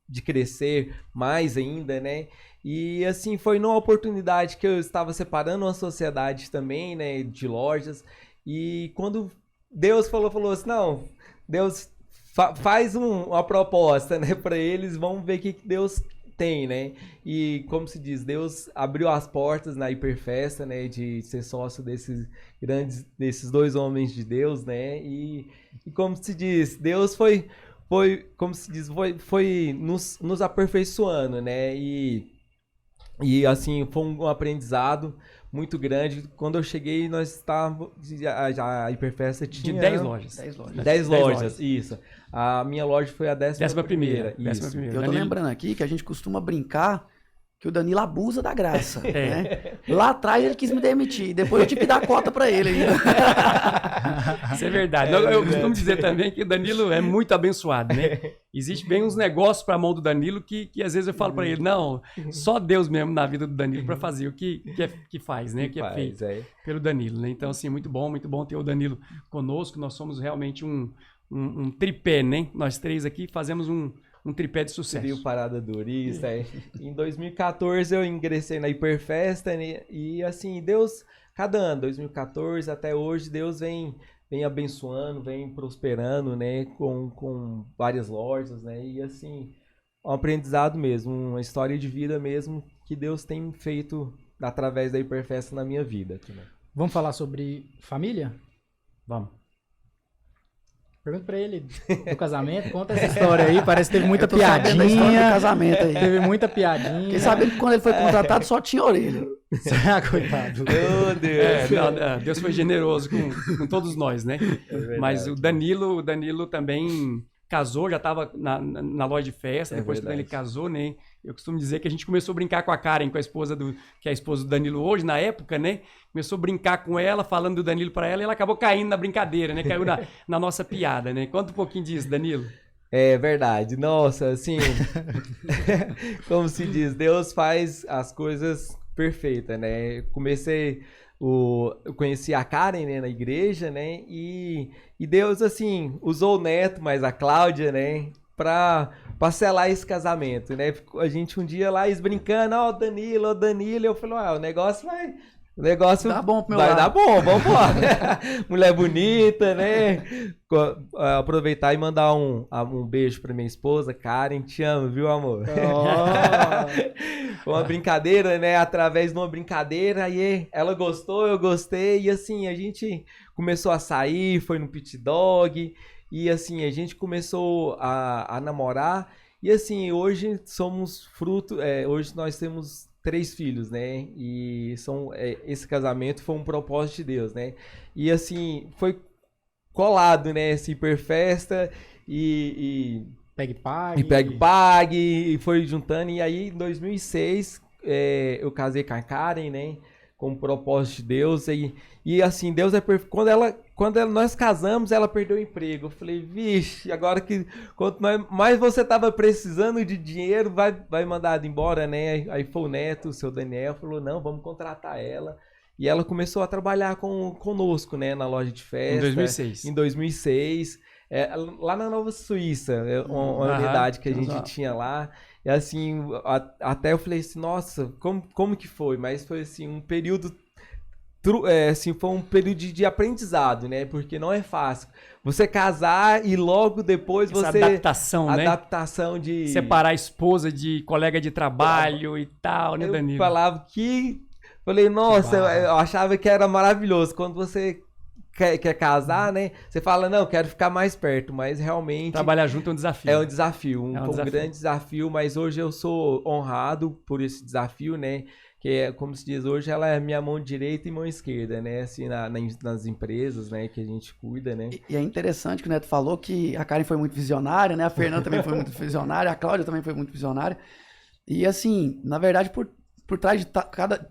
de crescer mais ainda, né? E assim, foi numa oportunidade que eu estava separando uma sociedade também, né? De lojas. E quando Deus falou assim, não, Deus faz uma proposta, né? Para eles, vamos ver o que Deus tem, né? E como se diz, Deus abriu as portas na Hiperfesta, né? De ser sócio desses dois homens de Deus, né? E como se diz, Deus foi como se diz, foi nos aperfeiçoando, né? E assim, foi um aprendizado muito grande. Quando eu cheguei, nós estávamos... A Hiperfesta tinha... De 10 lojas. 10 lojas, isso. A minha loja foi a 11ª. Isso. Eu tô lembrando aqui que a gente costuma brincar que o Danilo abusa da graça, né? Lá atrás ele quis me demitir, depois eu tive que dar cota pra ele ainda. Isso é verdade. Eu costumo dizer também que o Danilo é muito abençoado, né? Existe bem uns negócios pra mão do Danilo que às vezes eu falo pra ele, não, só Deus mesmo na vida do Danilo pra fazer o que faz, né? Que é feito pelo Danilo, né? Então, assim, muito bom ter o Danilo conosco. Nós somos realmente um tripé, né? Nós três aqui fazemos um tripé de sucesso. Seria o Parada Durista. Em 2014 eu ingressei na Hiperfesta, né? E assim, Deus, cada ano, 2014 até hoje, Deus vem abençoando, vem prosperando, né? Com várias lojas, né? E assim, um aprendizado mesmo, uma história de vida mesmo que Deus tem feito através da Hiperfesta na minha vida. Né? Vamos falar sobre família? Vamos. Pergunta pra ele do casamento, conta essa história aí, parece que teve muita Da história do piadinha. casamento aí. Teve muita piadinha. Fiquei sabendo que quando ele foi contratado só tinha orelha. Coitado. Meu Deus! Deus foi generoso com todos nós, né? Mas o Danilo também casou, já estava na loja de festa, depois que ele casou, né? Eu costumo dizer que a gente começou a brincar com a Karen, com a esposa que é a esposa do Danilo hoje, na época, né? Começou a brincar com ela, falando do Danilo para ela, e ela acabou caindo na brincadeira, né? Caiu na nossa piada, né? Conta um pouquinho disso, Danilo. É verdade. Nossa, assim, como se diz, Deus faz as coisas perfeitas, né? Eu conheci a Karen, né, na igreja, né? E Deus, assim, usou o Neto, mas a Cláudia, né? Pra selar esse casamento, né? A gente um dia lá brincando, ó, Danilo, eu falei, o negócio Tá bom pro meu vai lado. dar bom, vamos embora. Mulher bonita, né? Aproveitar e mandar um beijo pra minha esposa, Karen, te amo, viu, amor? Uma brincadeira, né? Através de uma brincadeira, aí ela gostou, eu gostei, e assim, a gente começou a sair, foi no pit dog, e assim, a gente começou a namorar, e assim, hoje somos fruto, hoje nós temos 3 filhos, né? E esse casamento foi um propósito de Deus, né? E assim, foi colado, né? Essa Hiperfesta e Pegue-Pague, e foi juntando. E aí, em 2006, eu casei com a Karen, né? Com o propósito de Deus. E assim, Deus é perfeito. Quando nós casamos, ela perdeu o emprego. Eu falei, vixe, agora que quanto mais você tava precisando de dinheiro, vai mandar embora, né? Aí foi o Neto, o seu Daniel, falou, não, vamos contratar ela. E ela começou a trabalhar conosco, né, na loja de festa. Em 2006. Em 2006. Lá na Nova Suíça, uma unidade que a gente tinha lá. E assim, até eu falei assim, nossa, como que foi? Mas foi assim, um período... assim, foi um período de aprendizado, né? Porque não é fácil. Você casar e logo depois essa você... adaptação, né? Adaptação de... Separar a esposa de colega de trabalho e tal, né, Danilo? Eu falava que... Falei, nossa, eu achava que era maravilhoso. Quando você quer casar, né? Você fala, não, quero ficar mais perto. Mas realmente... Trabalhar junto é um desafio. É um desafio, um grande desafio. Mas hoje eu sou honrado por esse desafio, né? Que é, como se diz hoje, ela é minha mão direita e mão esquerda, né? Assim, nas empresas, né? Que a gente cuida, né? E é interessante que o Neto falou que a Karen foi muito visionária, né? A Fernanda também foi muito visionária, a Cláudia também foi muito visionária. E assim, na verdade, por trás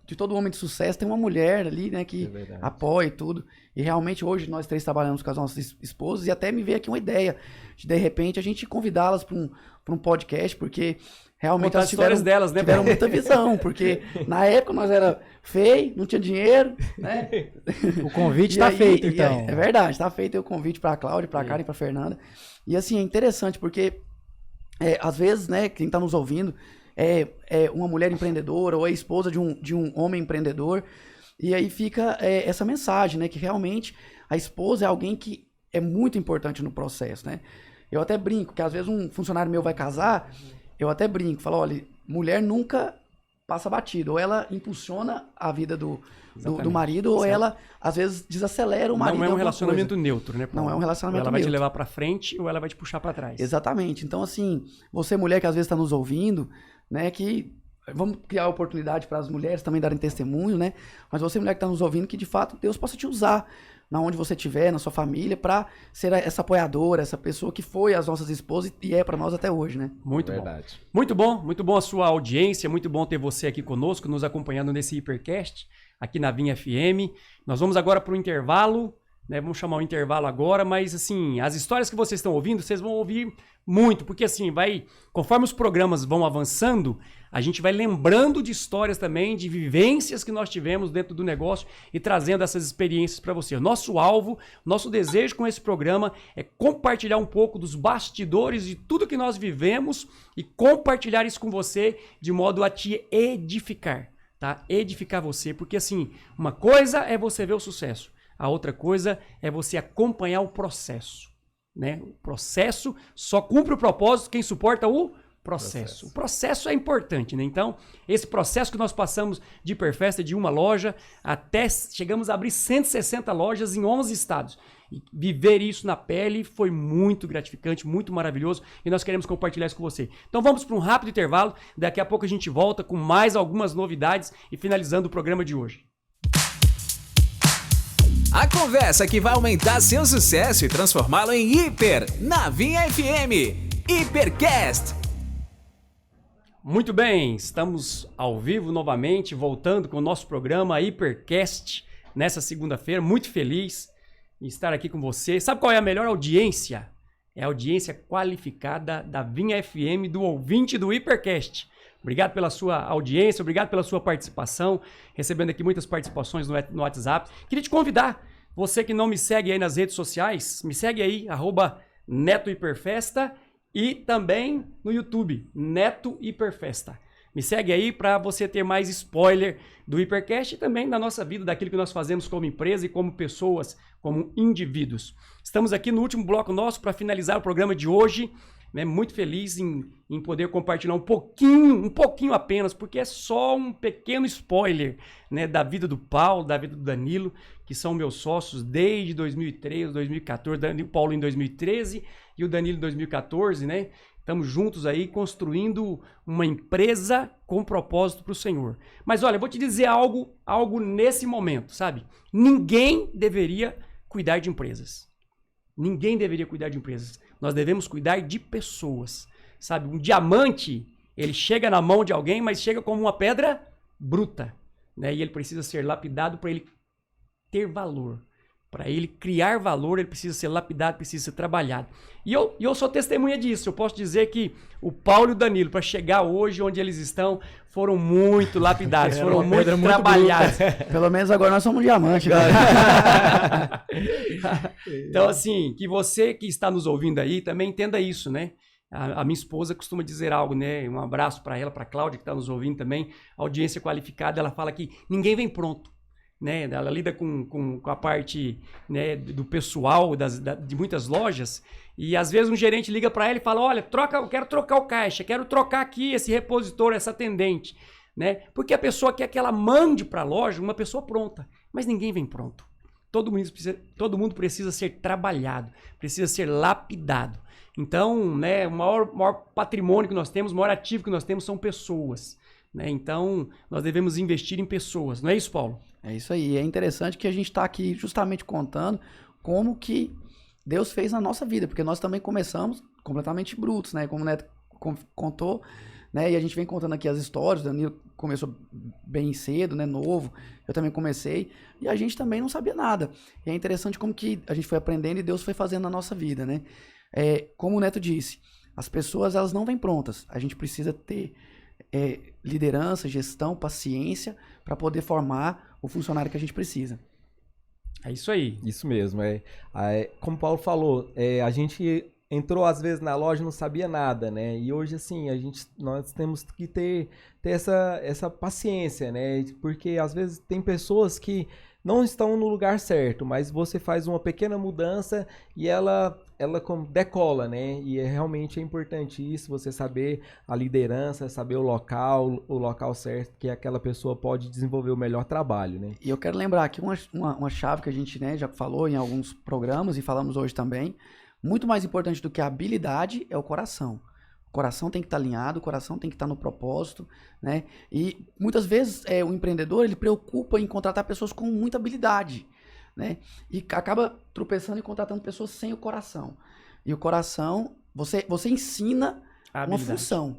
de todo homem de sucesso tem uma mulher ali, né? Que apoia e tudo. E realmente hoje nós três trabalhamos com as nossas esposas e até me veio aqui uma ideia de repente, a gente convidá-las para um podcast, porque... Realmente elas tiveram muita visão, porque na época nós era feio, não tinha dinheiro, né? O convite está feito, então. É verdade, está feito o convite para a Cláudia, para a Karen e para a Fernanda. E assim, é interessante, porque às vezes, né, quem está nos ouvindo é uma mulher empreendedora ou é esposa de um homem empreendedor, e aí fica essa mensagem, né, que realmente a esposa é alguém que é muito importante no processo, né? Eu até brinco, que às vezes um funcionário meu vai casar... Eu até brinco, falo, olha, mulher nunca passa batido. Ou ela impulsiona a vida do marido, ou ela, às vezes, desacelera o marido. Não é um relacionamento neutro, né, Paulo? Não é um relacionamento neutro. Ela vai te levar neutro. pra frente ou ela vai te puxar pra trás. Exatamente. Então, assim, você mulher que às vezes está nos ouvindo, né, que... Vamos criar oportunidade para as mulheres também darem testemunho, né? Mas você, mulher que está nos ouvindo, que de fato Deus possa te usar na onde você estiver, na sua família, para ser essa apoiadora, essa pessoa que foi as nossas esposas e é para nós até hoje, né? Muito bom. Muito bom a sua audiência, muito bom ter você aqui conosco, nos acompanhando nesse Hipercast, aqui na Vinha FM. Nós vamos agora para o intervalo, né? Vamos chamar o intervalo agora, mas assim, as histórias que vocês estão ouvindo, vocês vão ouvir muito, porque assim, conforme os programas vão avançando, a gente vai lembrando de histórias também, de vivências que nós tivemos dentro do negócio e trazendo essas experiências para você. O nosso alvo, nosso desejo com esse programa é compartilhar um pouco dos bastidores de tudo que nós vivemos e compartilhar isso com você de modo a te edificar, tá? Edificar você, porque assim, uma coisa é você ver o sucesso, a outra coisa é você acompanhar o processo, né? O processo só cumpre o propósito quem suporta o processo. O processo é importante, né? Então, esse processo que nós passamos de Hiperfesta, de uma loja, até chegamos a abrir 160 lojas em 11 estados. E viver isso na pele foi muito gratificante, muito maravilhoso, e nós queremos compartilhar isso com você. Então vamos para um rápido intervalo, daqui a pouco a gente volta com mais algumas novidades e finalizando o programa de hoje. A conversa que vai aumentar seu sucesso e transformá-lo em hiper na Vinha FM. Hipercast. Muito bem, estamos ao vivo novamente, voltando com o nosso programa Hipercast nessa segunda-feira. Muito feliz em estar aqui com você. Sabe qual é a melhor audiência? É a audiência qualificada da Vinha FM, do ouvinte do Hipercast. Obrigado pela sua audiência, obrigado pela sua participação, recebendo aqui muitas participações no WhatsApp. Queria te convidar, você que não me segue aí nas redes sociais, me segue aí, @NetoHiperfesta e também no YouTube, Neto Hiperfesta. Me segue aí para você ter mais spoiler do Hipercast e também da nossa vida, daquilo que nós fazemos como empresa e como pessoas, como indivíduos. Estamos aqui no último bloco nosso para finalizar o programa de hoje. Muito feliz em poder compartilhar um pouquinho apenas, porque é só um pequeno spoiler, né, da vida do Paulo, da vida do Danilo, que são meus sócios desde 2013, 2014, o Paulo em 2013 e o Danilo em 2014, né? Estamos juntos aí construindo uma empresa com propósito para o Senhor. Mas olha, eu vou te dizer algo nesse momento, sabe? Ninguém deveria cuidar de empresas. Ninguém deveria cuidar de empresas. Nós devemos cuidar de pessoas, sabe? Um diamante, ele chega na mão de alguém, mas chega como uma pedra bruta, né? E ele precisa ser lapidado para ele ter valor. Para ele criar valor, ele precisa ser lapidado, precisa ser trabalhado. E eu sou testemunha disso. Eu posso dizer que o Paulo e o Danilo, para chegar hoje onde eles estão, foram muito lapidados, foram muito trabalhados. Pelo menos agora nós somos diamante, né? Então, assim, que você que está nos ouvindo aí também entenda isso, né? A minha esposa costuma dizer algo, né? Um abraço para ela, para a Cláudia, que está nos ouvindo também. Audiência qualificada, ela fala que ninguém vem pronto. Né, ela lida com a parte, né, do pessoal de muitas lojas, e às vezes um gerente liga para ela e fala, olha, eu quero trocar o caixa, quero trocar aqui esse repositor, essa atendente, né? Porque a pessoa quer que ela mande para a loja uma pessoa pronta, mas ninguém vem pronto. Todo mundo precisa ser trabalhado, precisa ser lapidado. Então, né, o maior patrimônio que nós temos, o maior ativo que nós temos são pessoas. Né? Então, nós devemos investir em pessoas. Não é isso, Paulo? É isso aí. É interessante que a gente está aqui justamente contando como que Deus fez na nossa vida, porque nós também começamos completamente brutos, né? Como o Neto contou, né? E a gente vem contando aqui as histórias. O Danilo começou bem cedo, né? Novo. Eu também comecei. E a gente também não sabia nada. E é interessante como que a gente foi aprendendo e Deus foi fazendo na nossa vida, né? Como o Neto disse, as pessoas elas não vêm prontas. A gente precisa ter liderança, gestão, paciência para poder formar o funcionário que a gente precisa. É isso aí. Isso mesmo. Como o Paulo falou, a gente entrou às vezes na loja e não sabia nada, né? E hoje, assim, nós temos que ter essa paciência, né? Porque às vezes tem pessoas que não estão no lugar certo, mas você faz uma pequena mudança e ela decola, né? E realmente é importante isso, você saber a liderança, saber o local certo que aquela pessoa pode desenvolver o melhor trabalho, né? E eu quero lembrar aqui uma chave que a gente, né, já falou em alguns programas e falamos hoje também. Muito mais importante do que a habilidade é o coração. O coração tem que estar alinhado, o coração tem que estar no propósito, né? E muitas vezes o empreendedor ele preocupa em contratar pessoas com muita habilidade, né? E acaba tropeçando e contratando pessoas sem o coração. E o coração, você ensina uma função,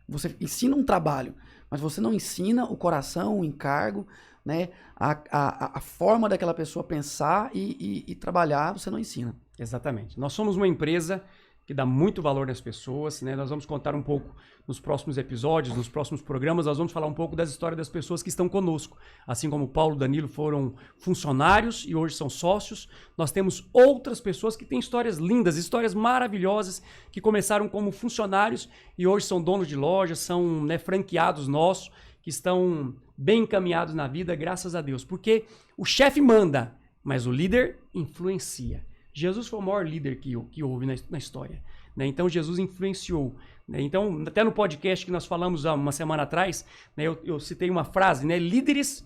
você ensina um trabalho, mas você não ensina o coração, o encargo, né? A forma daquela pessoa pensar e trabalhar, você não ensina. Exatamente. Nós somos uma empresa que dá muito valor nas pessoas, né? Nós vamos contar um pouco nos próximos episódios, nos próximos programas, nós vamos falar um pouco das histórias das pessoas que estão conosco. Assim como o Paulo e o Danilo foram funcionários e hoje são sócios, nós temos outras pessoas que têm histórias lindas, histórias maravilhosas, que começaram como funcionários e hoje são donos de lojas, são, né, franqueados nossos, que estão bem encaminhados na vida, graças a Deus. Porque o chefe manda, mas o líder influencia. Jesus foi o maior líder que houve na história, né? Então Jesus influenciou, né? Então até no podcast que nós falamos há uma semana atrás, né, eu citei uma frase, né? Líderes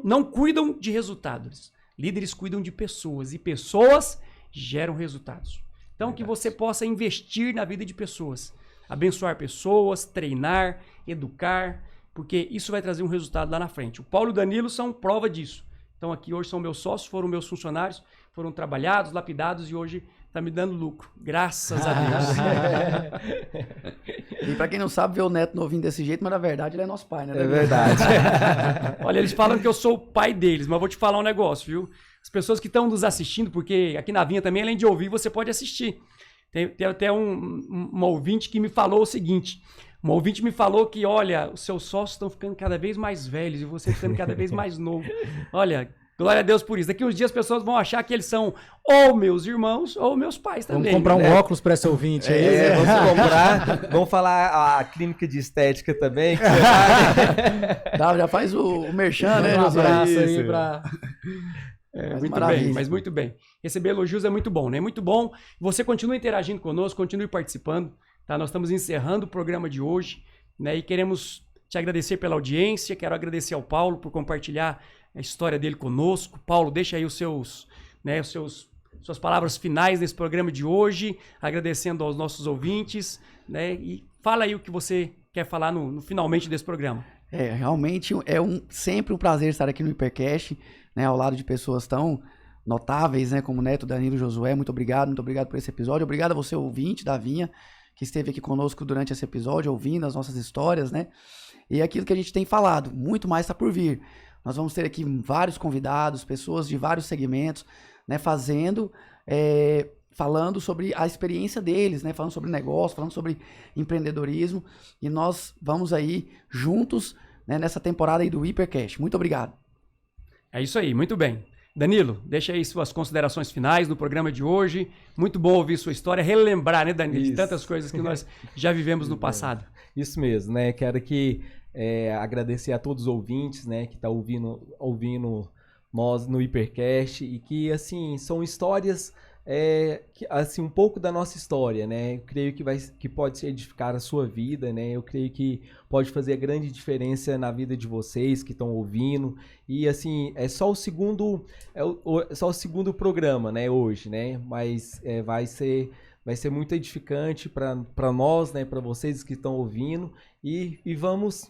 não cuidam de resultados, líderes cuidam de pessoas e pessoas geram resultados. Então que você possa investir na vida de pessoas, abençoar pessoas, treinar, educar, porque isso vai trazer um resultado lá na frente. O Paulo e o Danilo são prova disso. Então aqui hoje são meus sócios, foram meus funcionários, foram trabalhados, lapidados e hoje está me dando lucro. Graças a Deus. E para quem não sabe, ver o Neto novinho desse jeito, mas na verdade ele é nosso pai, né? É verdade. Olha, eles falam que eu sou o pai deles, mas vou te falar um negócio, viu? As pessoas que estão nos assistindo, porque aqui na Vinha também, além de ouvir, você pode assistir. Tem até um ouvinte que me falou o seguinte... Um ouvinte me falou que, olha, os seus sócios estão ficando cada vez mais velhos e você ficando cada vez mais novo. Olha, glória a Deus por isso. Daqui uns dias as pessoas vão achar que eles são ou meus irmãos ou meus pais também. Vamos comprar um óculos para esse ouvinte aí. Vamos comprar. Vamos falar a clínica de estética também. Já faz o merchan, né? Um abraço aí para... muito bem, mas muito bem. Receber elogios é muito bom, né? Muito bom. Você continue interagindo conosco, continue participando. Tá? Nós estamos encerrando o programa de hoje, né? E queremos te agradecer pela audiência. Quero agradecer ao Paulo por compartilhar a história dele conosco. Paulo, deixa aí suas palavras finais nesse programa de hoje, agradecendo aos nossos ouvintes, né? E fala aí o que você quer falar no finalmente desse programa. Realmente sempre um prazer estar aqui no Hipercast, né? Ao lado de pessoas tão notáveis, né? Como Neto, Danilo, Josué. Muito obrigado por esse episódio. Obrigado a você, ouvinte da Vinha, que esteve aqui conosco durante esse episódio, ouvindo as nossas histórias, né? E aquilo que a gente tem falado, muito mais está por vir. Nós vamos ter aqui vários convidados, pessoas de vários segmentos, né, falando sobre a experiência deles, né, falando sobre negócio, falando sobre empreendedorismo. E nós vamos aí juntos, né, nessa temporada aí do Hipercast. Muito obrigado. É isso aí, muito bem. Danilo, deixa aí suas considerações finais no programa de hoje. Muito bom ouvir sua história, relembrar, né, Danilo, de tantas coisas que nós já vivemos no passado. Isso mesmo, né? Quero agradecer a todos os ouvintes, né, que estão ouvindo nós no Hipercast e que, assim, são histórias, assim, um pouco da nossa história, né? Eu creio que pode edificar a sua vida, né? Eu creio que pode fazer grande diferença na vida de vocês que estão ouvindo. E, assim, é só o segundo programa, né, hoje, né? Mas vai ser muito edificante para nós, né, para vocês que estão ouvindo. E vamos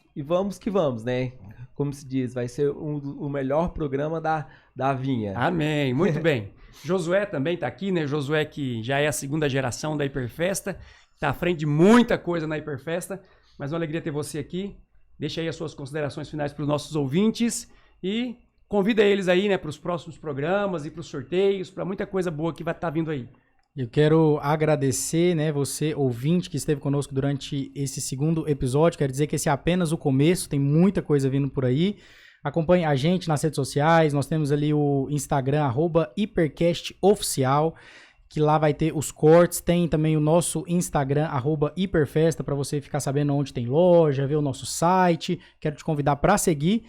que vamos, né? Como se diz, vai ser o melhor programa da Vinha. Amém, muito bem. Josué também está aqui, né? Josué que já é a segunda geração da Hiperfesta, está à frente de muita coisa na Hiperfesta, mas é uma alegria ter você aqui. Deixa aí as suas considerações finais para os nossos ouvintes e convida eles aí, né, para os próximos programas e para os sorteios, para muita coisa boa que vai estar vindo aí. Eu quero agradecer, né, você, ouvinte, que esteve conosco durante esse segundo episódio. Quero dizer que esse é apenas o começo, tem muita coisa vindo por aí. Acompanhe a gente nas redes sociais, nós temos ali o Instagram, @hipercastoficial, que lá vai ter os cortes. Tem também o nosso Instagram, @hiperfesta, para você ficar sabendo onde tem loja, ver o nosso site. Quero te convidar para seguir.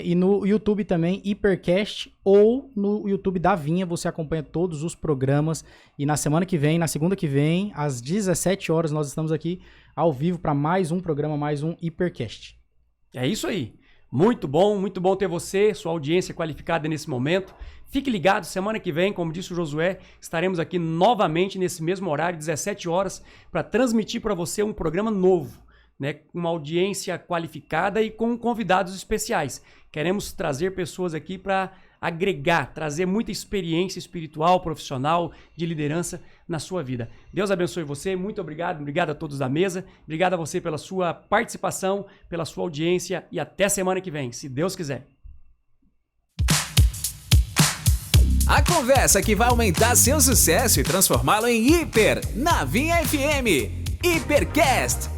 E no YouTube também, Hipercast, ou no YouTube da Vinha, você acompanha todos os programas. E na semana que vem, na segunda que vem, às 17 horas, nós estamos aqui ao vivo para mais um programa, mais um Hipercast. É isso aí. Muito bom ter você, sua audiência qualificada nesse momento. Fique ligado, semana que vem, como disse o Josué, estaremos aqui novamente nesse mesmo horário, 17 horas, para transmitir para você um programa novo, né, com uma audiência qualificada e com convidados especiais. Queremos trazer pessoas aqui para agregar, trazer muita experiência espiritual, profissional, de liderança na sua vida. Deus abençoe você, muito obrigado a todos da mesa, obrigado a você pela sua participação, pela sua audiência e até semana que vem, se Deus quiser. A conversa que vai aumentar seu sucesso e transformá-lo em hiper na Vinha FM. Hipercast.